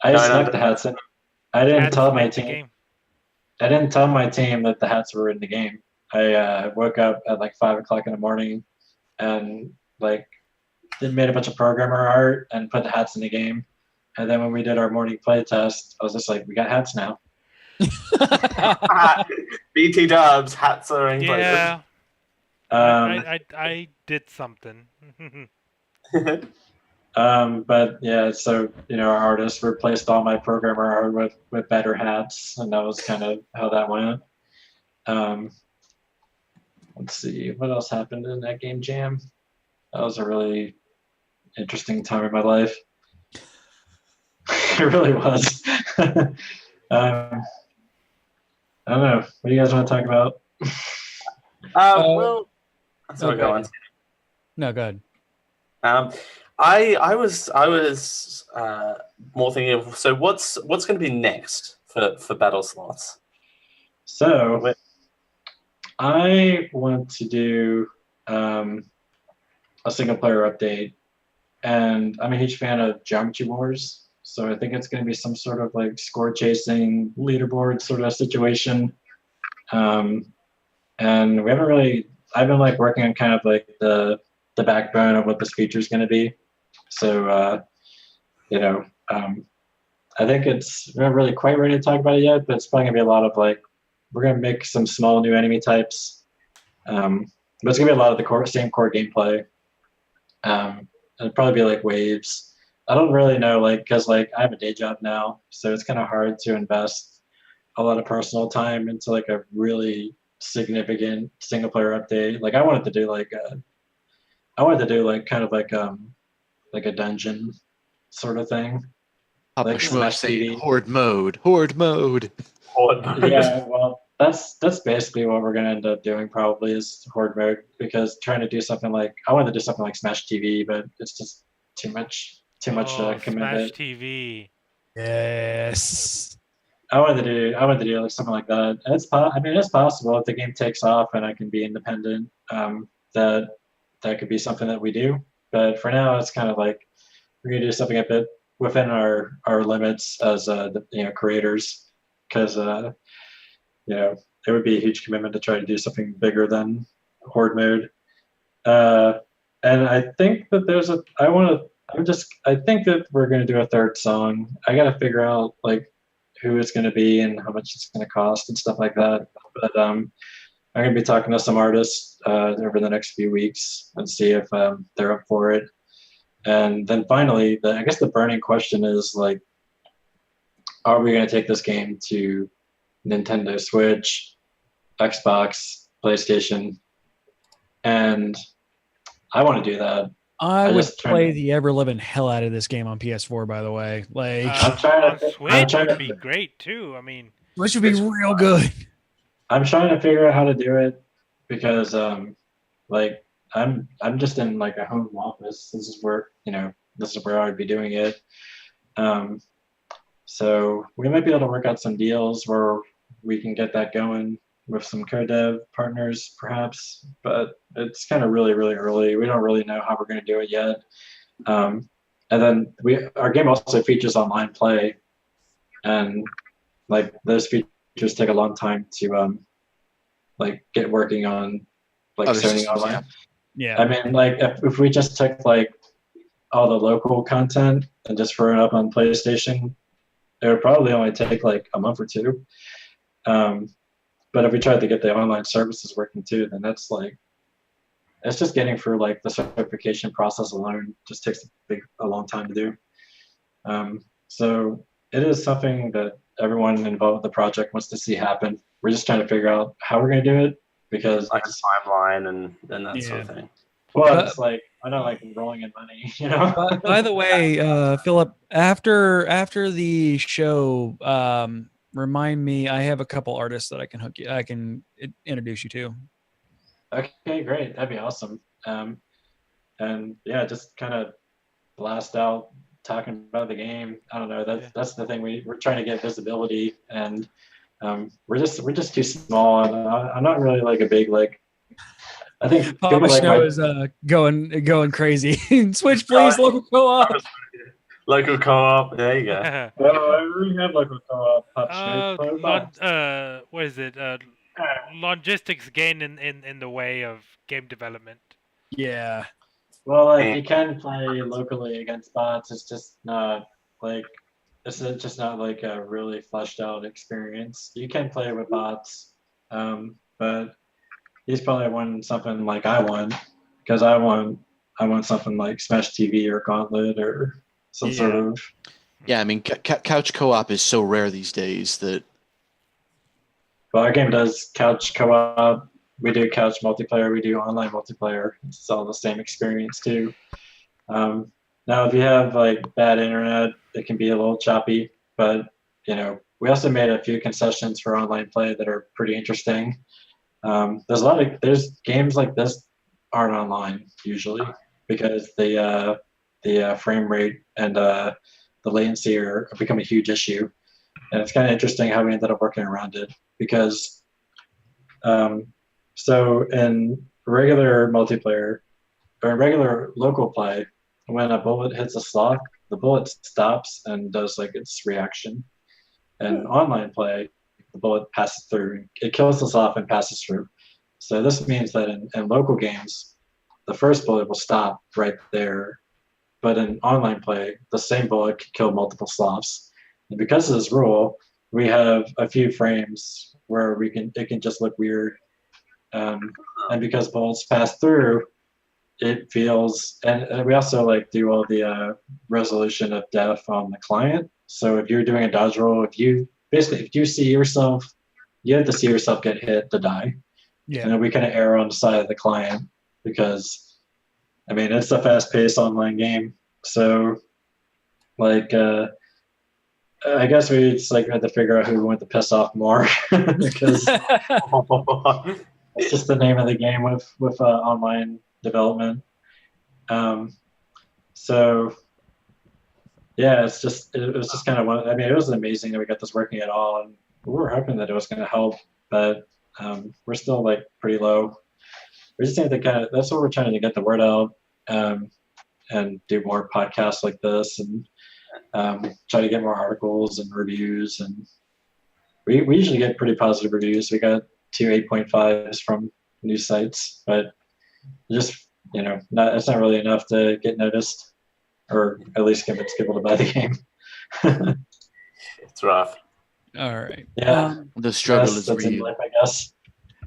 I snuck the hats in. I didn't tell my team that the hats were in the game. I woke up at like 5 o'clock in the morning and like made a bunch of programmer art and put the hats in the game. And then when we did our morning play test, I was just like, we got hats now. BT Dubs, hats are in places. Yeah. I did something. But yeah, so our artists replaced all my programmer art with better hats, and that was kind of how that went. Let's see, what else happened in that game jam? That was a really interesting time in my life. It really was. I don't know. What do you guys want to talk about? Well, sorry, okay. go on. No, go ahead. I was more thinking of, so what's going to be next for Battle Sloths? So I want to do a single player update, and I'm a huge fan of Geometry Wars. So I think it's going to be some sort of like score chasing leaderboard sort of situation. And we haven't really. I've been like working on kind of like the backbone of what this feature is going to be. So I think we're not really quite ready to talk about it yet, but it's probably going to be a lot of like we're going to make some small new enemy types. But it's going to be a lot of the same core gameplay. It'll probably be like waves. I don't really know, like, because like I have a day job now, so it's kind of hard to invest a lot of personal time into like a really significant single player update. Like I wanted to do kind of like a dungeon sort of thing. Papa Like Schmo Smash saying TV. horde mode. Horde mode. Yeah, well, that's basically what we're gonna end up doing probably is horde mode, because trying to do something like I wanted to do something like Smash TV, but it's just too much commitment. Smash TV. Yes. I wanted to do like something like that. And it's possible if the game takes off and I can be independent. That could be something that we do. But for now, it's kind of like we're gonna do something a bit within our limits as creators, because it would be a huge commitment to try to do something bigger than horde mode. And I think that I think that we're going to do a third song. I got to figure out like who it's going to be and how much it's going to cost and stuff like that. But I'm going to be talking to some artists over the next few weeks and see if they're up for it. And then finally, I guess the burning question is like, are we going to take this game to Nintendo Switch, Xbox, PlayStation? And I want to do that. I would play the ever living hell out of this game on PS4. By the way, like Switch would be great too. I mean, Switch would be real good. I'm trying to figure out how to do it because, like, I'm just in like a home office. This is where I would be doing it. So we might be able to work out some deals where we can get that going with some co-dev partners, perhaps, but it's kind of really, really early. We don't really know how we're going to do it yet. And then our game also features online play, and like those features take a long time to like get working on, like Sony Online. Yeah. I mean, like if we just took like all the local content and just threw it up on PlayStation, it would probably only take like a month or two. But if we tried to get the online services working too, then that's like, it's just getting through like the certification process alone just takes a long time to do. So it is something that everyone involved with the project wants to see happen. We're just trying to figure out how we're going to do it, because like a timeline and that sort of thing. Well, it's like I don't like rolling in money, By the way, Phillip, after the show, remind me. I have a couple artists that I can introduce you to. Okay, great. That'd be awesome. And yeah, just kind of blast out talking about the game. I don't know. That's the thing. We're trying to get visibility, and we're just too small. And I'm not really like a big like. I think Papa Snow is going crazy. Switch, please, local co-op. Local co-op. There you go. Well, we have local co-op. What is it? Logistics gain in the way of game development. Yeah. Well, like you can play locally against bots. It's just not like it's just not like a really fleshed out experience. You can play with bots, but he's probably won something like I won because I want something like Smash TV or Gauntlet or some sort Yeah. of. Yeah, I mean, couch co-op is so rare these days that Well, our game does couch co-op. We do couch multiplayer. We do online multiplayer. It's all the same experience too. Now, if you have like bad internet, it can be a little choppy. But we also made a few concessions for online play that are pretty interesting. There's games like this aren't online usually because the frame rate and the latency are become a huge issue, and it's kind of interesting how we ended up working around it because so in regular multiplayer or in regular local play, when a bullet hits a sloth, the bullet stops and does like its reaction. And online play, the bullet passes through. It kills the sloth and passes through. So this means that in local games, the first bullet will stop right there. But in online play, the same bullet can kill multiple sloths. And because of this rule, we have a few frames where it can just look weird. And because bullets pass through, it feels, and we also like do all the resolution of death on the client. So if you're doing a dodge roll, if you see yourself, you have to see yourself get hit to die. Yeah. And then we kind of err on the side of the client because, I mean, it's a fast-paced online game. So, like, I guess we just like had to figure out who we want to piss off more because it's just the name of the game with online development. So yeah, it was just kind of one. I mean, it was amazing that we got this working at all, and we were hoping that it was going to help, but we're still like pretty low. We just need to that's what we're trying to get the word out, and do more podcasts like this, and try to get more articles and reviews. And we usually get pretty positive reviews. We got 2 8.5s from news sites, but just it's not really enough to get noticed, or at least convince people to buy the game. It's rough. All right. Yeah, the struggle is that's in real. life, I guess.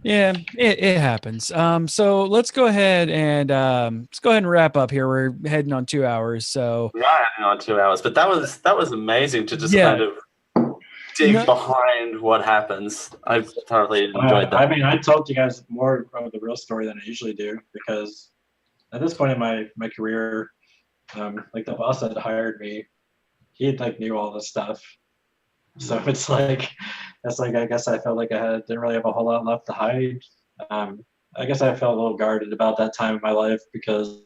Yeah, it happens. So let's go ahead and wrap up here. We're heading on 2 hours. So We are heading on 2 hours, but that was amazing to just Yeah. kind of dig behind what happens. I thoroughly enjoyed that. I mean, I told you guys more of the real story than I usually do because at this point in my career, like the boss that hired me, he like knew all this stuff. So it's like I guess I felt like didn't really have a whole lot left to hide. I guess I felt a little guarded about that time in my life because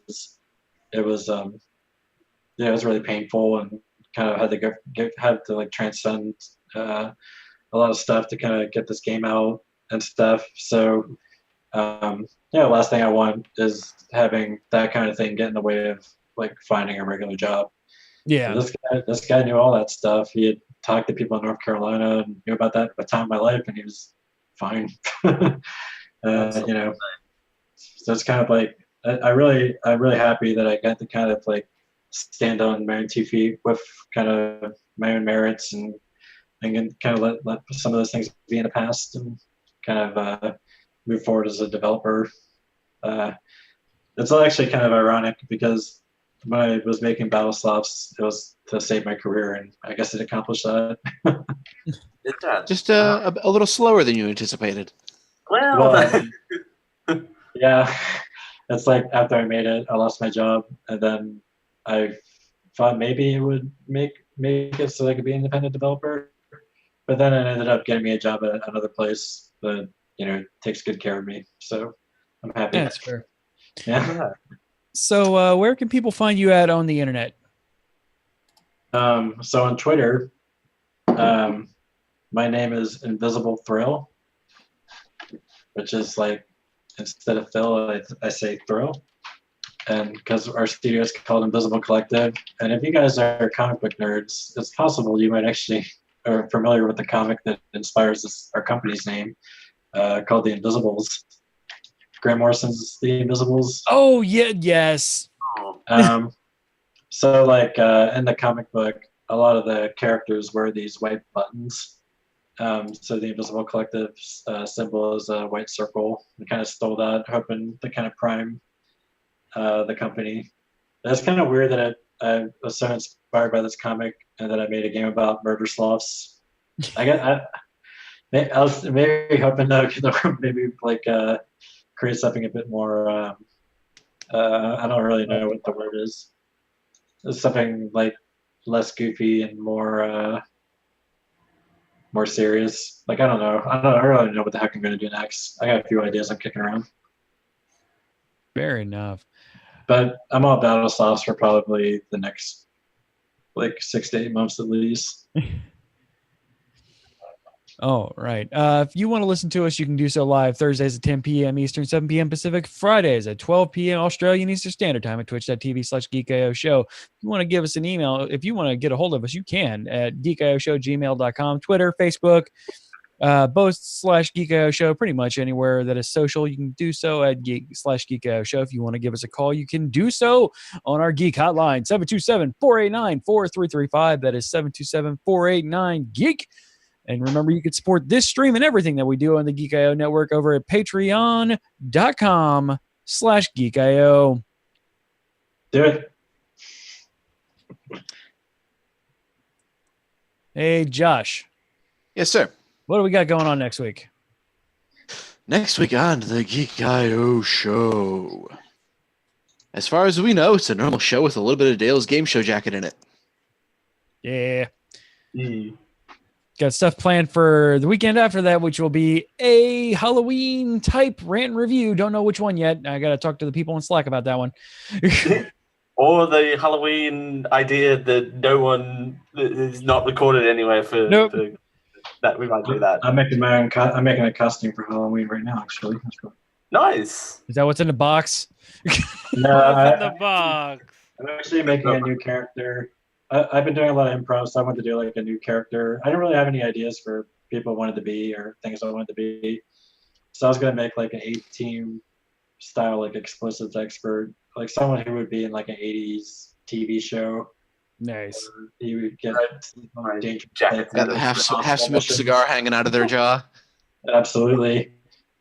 it was it was really painful and kind of had to like transcend a lot of stuff to kind of get this game out and stuff. So last thing I want is having that kind of thing get in the way of like finding a regular job. yeah, So this guy knew all that stuff. He had talked to people in North Carolina and knew about that at the time of my life, and he was fine. So it's kind of like I'm really happy that I got to kind of like stand on my own 2 feet with kind of my own merits and kind of let some of those things be in the past and kind of move forward as a developer. It's actually kind of ironic because when I was making Battle Sloths, it was to save my career, and I guess it accomplished that. It does. Just a little slower than you anticipated. Well, Yeah, it's like after I made it, I lost my job, and then I thought maybe it would make it so I could be an independent developer, but then it ended up getting me a job at another place that takes good care of me. So I'm happy. yeah, that's fair. Yeah. So where can people find you at on the internet? So on Twitter, my name is Invisible Thrill, which is like instead of Phil, I say Thrill, and because our studio is called Invisible Collective, and if you guys are comic book nerds, it's possible you might actually are familiar with the comic that inspires our company's name, called The Invisibles. Grant Morrison's The Invisibles. Oh yeah, yes. So like in the comic book, a lot of the characters wear these white buttons. So the Invisible Collective symbol is a white circle. We kind of stole that, hoping to kind of prime the company. That's kind of weird that I was so inspired by this comic and that I made a game about murder sloths. I was maybe hoping to maybe like create something a bit more. I don't really know what the word is. It's something like less goofy and more serious. Like I don't know. I really don't know what the heck I'm going to do next. I got a few ideas I'm kicking around. Fair enough. But I'm all Battle Sloths for probably the next like 6 to 8 months at least. Oh, right. If you want to listen to us, you can do so live Thursdays at 10 p.m. Eastern, 7 p.m. Pacific, Fridays at 12 p.m. Australian Eastern Standard Time at twitch.tv/GeekIO Show. If you want to give us an email, if you want to get a hold of us, you can at geekioshow@gmail.com, Twitter, Facebook, both/GeekIO Show, pretty much anywhere that is social. You can do so at geek/GeekIO Show. If you want to give us a call, you can do so on our Geek Hotline, 727-489-4335. That is 727-489-GEEK. And remember, you can support this stream and everything that we do on the Geek IO network over at patreon.com/geekio. Do it. Hey, Josh. Yes, sir. What do we got going on next week? Next week on the Geek IO Show. As far as we know, it's a normal show with a little bit of Dale's game show jacket in it. Yeah. Got stuff planned for the weekend after that, which will be a Halloween type rant and review. Don't know which one yet. I got to talk to the people in Slack about that one. Or the Halloween idea that no one is not recorded anywhere for, Nope. for that. We might do that. I'm making my own. I'm making a costume for Halloween right now. Actually, that's cool. Nice. Is that what's in the box? No, What's in the box? I'm actually making a new character. I've been doing a lot of improv, so I wanted to do like a new character. I didn't really have any ideas for people I wanted to be or things I wanted to be. So I was gonna make like an 8-team style like explosives expert, like someone who would be in like an 80s TV show. Nice. Or he would get Right. dangerous. Jacket. Got the half smoked cigar hanging out of their jaw. Absolutely.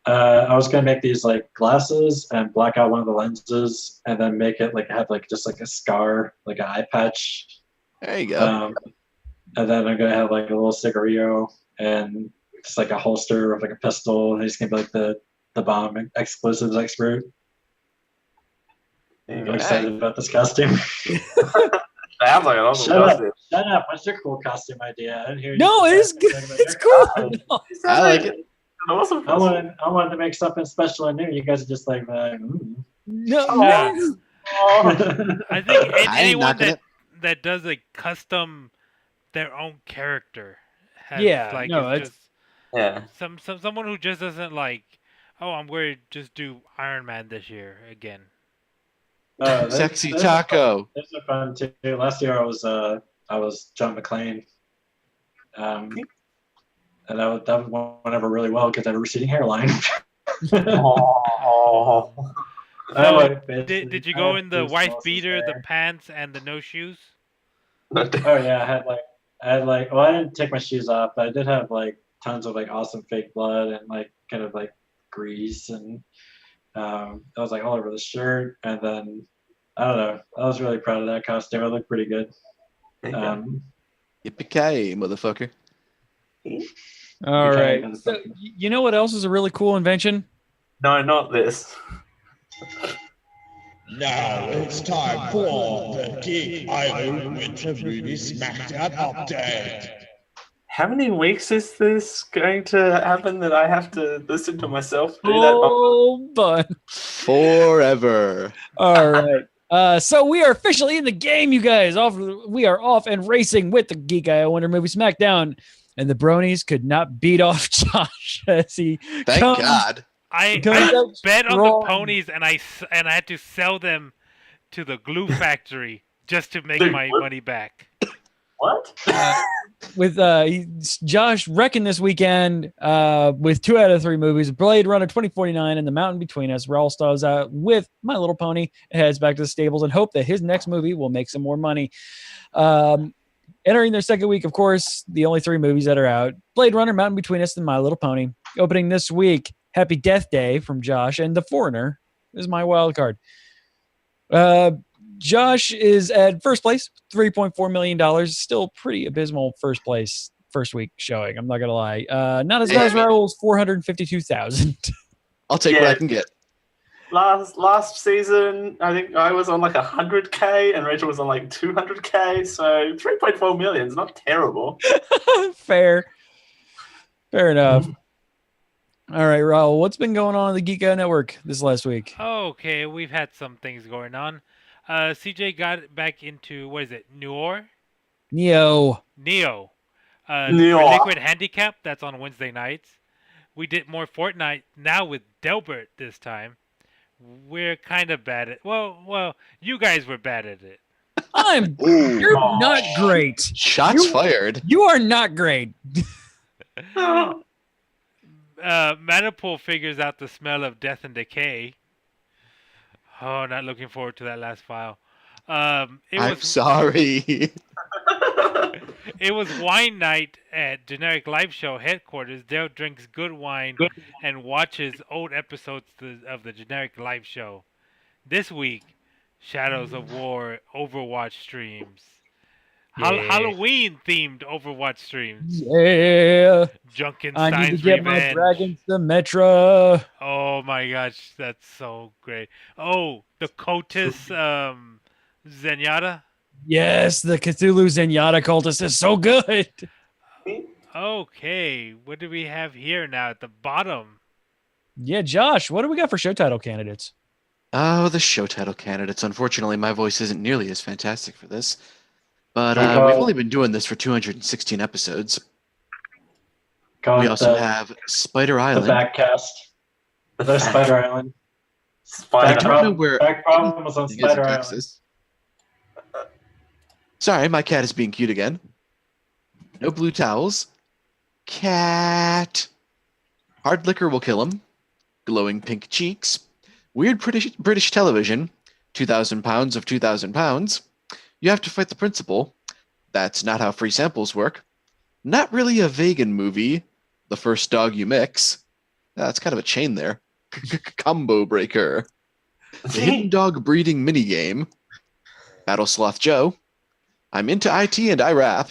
I was gonna make these like glasses and black out one of the lenses, and then make it like have like just like a scar, like an eye patch. There you go. And then I'm gonna have like a little cigarillo and just like a holster with like a pistol, and he's gonna be like the bomb explosives expert. I'm excited about this costume. Sounds like an awesome Shut up! costume. Shut up! What's your cool costume idea? I didn't hear you. No, it is good. It's cool. No. I like it. An awesome I costume. wanted to make something special and new. You guys are just like, No, Yeah. no. I think I ain't anyone knocking it. that does a custom their own character has Yeah, like no, it's it's- just someone who just doesn't like, oh, I'm going to just do Iron Man this year again. Sexy taco. Those are fun too. Last year I was John McClane, and that went over really well because I have a receding hairline. Oh. So, did you go in the wife beater, the pants, and the no shoes? Oh yeah, I had like well, I didn't take my shoes off, but I did have like tons of like awesome fake blood and like kind of like grease, and that was like all over the shirt. And then I don't know, I was really proud of that costume. It looked pretty good. Yippee-ki-yay, motherfucker. All Okay, right. So, you know what else is a really cool invention? No, not this. Now it's time for the Geek IO Winter Movie Smackdown Update. How many weeks is this going to happen that I have to listen to myself do Oh, but Forever. all right. So we are officially in the game, you guys. We are off and racing with the Geek IO Winter Movie Smackdown, and the Bronies could not beat off Josh as he Thank comes- God. I Comes up bet on strong. the ponies, and I had to sell them to the glue factory just to make Dude, my what? money back. What? with Josh wrecking this weekend with 2 out of 3 movies, Blade Runner 2049 and The Mountain Between Us. Raul stars out with My Little Pony and heads back to the stables and hope that his next movie will make some more money. Entering their second week, of course, the only 3 movies that are out: Blade Runner, Mountain Between Us, and My Little Pony. Opening this week, Happy Death Day from Josh, and The Foreigner is my wild card. Josh is at first place, $3.4 million. Still pretty abysmal first place, first week showing. I'm not going to lie. Not as bad as Raul's 452,000. I'll take what I can get. Last season, I think I was on like 100K and Rachel was on like 200K. So 3.4 million is not terrible. Fair enough. All right, Raul, what's been going on the Geek I Network this last week? Okay, we've had some things going on. CJ got back into, what is it, Neo. For Liquid Handicap, that's on Wednesday nights. We did more Fortnite now with Delbert this time. We're kind of bad at well, you guys were bad at it. You're not great. Shots fired. You are not great. Manipool figures out the smell of death and decay. Oh, not looking forward to that last file. I'm sorry. It was wine night at Generic Live Show headquarters. Dale drinks good wine and watches old episodes of the Generic Live Show. This week, Shadows of War Overwatch streams. Halloween-themed Overwatch streams. Yeah. Junkenstein's I need to get Revenge. my Dragon Symmetra. Oh my gosh, that's so great. Oh, the Cotis Zenyatta. Yes, the Cthulhu Zenyatta cultist is so good. Okay, what do we have here now at the bottom? Yeah, Josh, what do we got for show title candidates? Oh, the show title candidates. Unfortunately, my voice isn't nearly as fantastic for this. But we've only been doing this for 216 episodes. We also have Spider Island. The backcast. There's Spider Island. I don't know where. Back problem was on Spider Island. Texas. Sorry, my cat is being cute again. No blue towels. Cat. Hard liquor will kill him. Glowing pink cheeks. Weird British television. 2,000 pounds of 2,000 pounds. You have to fight the principal. That's not how free samples work. Not really a vegan movie. The first dog you mix. That's kind of a chain there. Combo breaker. The hidden dog breeding minigame. Battle Sloth Joe. I'm into IT and I rap.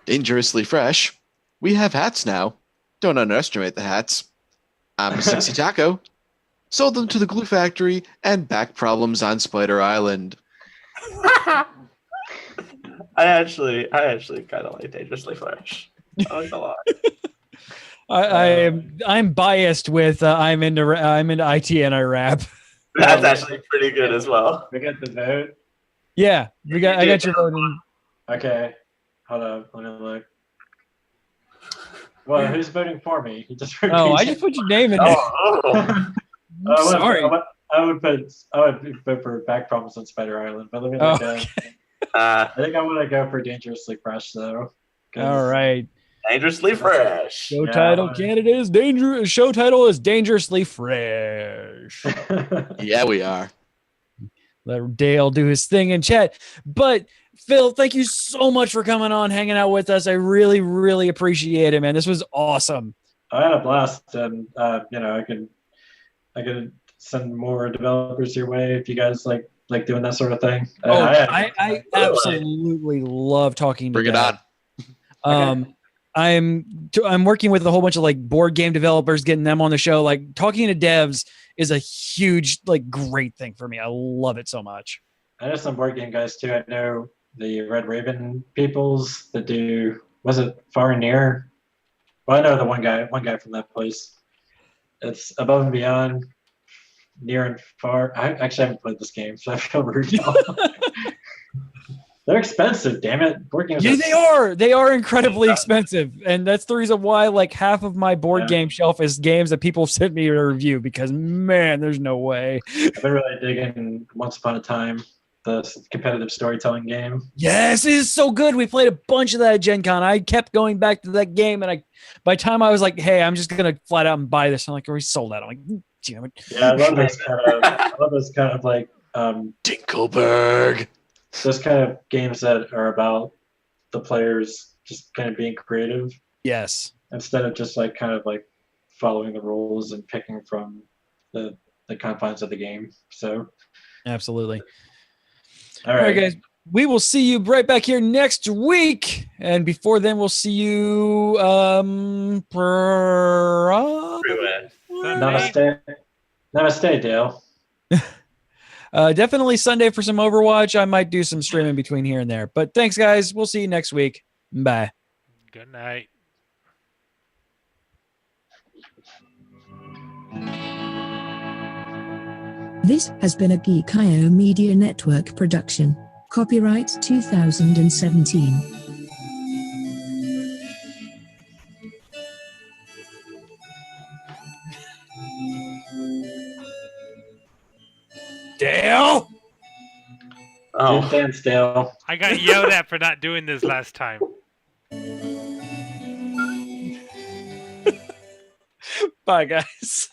Dangerously fresh. We have hats now. Don't underestimate the hats. I'm a sexy taco. Sold them to the glue factory and back problems on Spider Island. I actually kind of like Dangerously Fresh. I like it a lot. I'm biased with I'm into IT and I rap. That's actually pretty good as well. We get the vote. Yeah, I got your vote in. Okay, hold on, let me look. Well, who's voting for me? You just I just put your name in there. Sorry. I would vote for back problems on Spider Island, but let me look at. I think I want to go for Dangerously Fresh though. All right. Dangerously Fresh. Show title candidate is dangerous. Show title is Dangerously Fresh. Yeah, we are. Let Dale do his thing in chat. But Phil, thank you so much for coming on, hanging out with us. I really, really appreciate it, man. This was awesome. I had a blast, and I can send more developers your way if you guys like doing that sort of thing. I absolutely love talking to Bring it on. I'm working with a whole bunch of like board game developers, getting them on the show. Like talking to devs is a huge, like, great thing for me. I love it so much. I know some board game guys too. I know the Red Raven peoples that do, was it Far and Near? Well, I know the one guy from that place. It's Above and Beyond, Near and Far. I actually haven't played this game, so I feel rude now. They're expensive, damn it. Board games. Yeah, they are. They are incredibly expensive. And that's the reason why like half of my board game shelf is games that people sent me to review because man, there's no way. I've been really digging Once Upon a Time, the competitive storytelling game. Yes, it is so good. We played a bunch of that at Gen Con. I kept going back to that game and by the time I was like, hey, I'm just gonna flat out and buy this. I'm like, we sold out. I'm like, damn it. Yeah, I love those kind of like Dinkelberg. Those kind of games that are about the players just kind of being creative Yes. instead of just like kind of like following the rules and picking from the confines of the game. So Absolutely. all All right, right. guys. We will see you right back here next week. And before then, we'll see you Everywhere. Namaste. Namaste, Dale. definitely Sunday for some Overwatch. I might do some streaming between here and there. But thanks, guys. We'll see you next week. Bye. Good night. This has been a Geek IO Media Network production. Copyright 2017. Dale? Good dance, Dale. I got yelled at for not doing this last time. Bye, guys.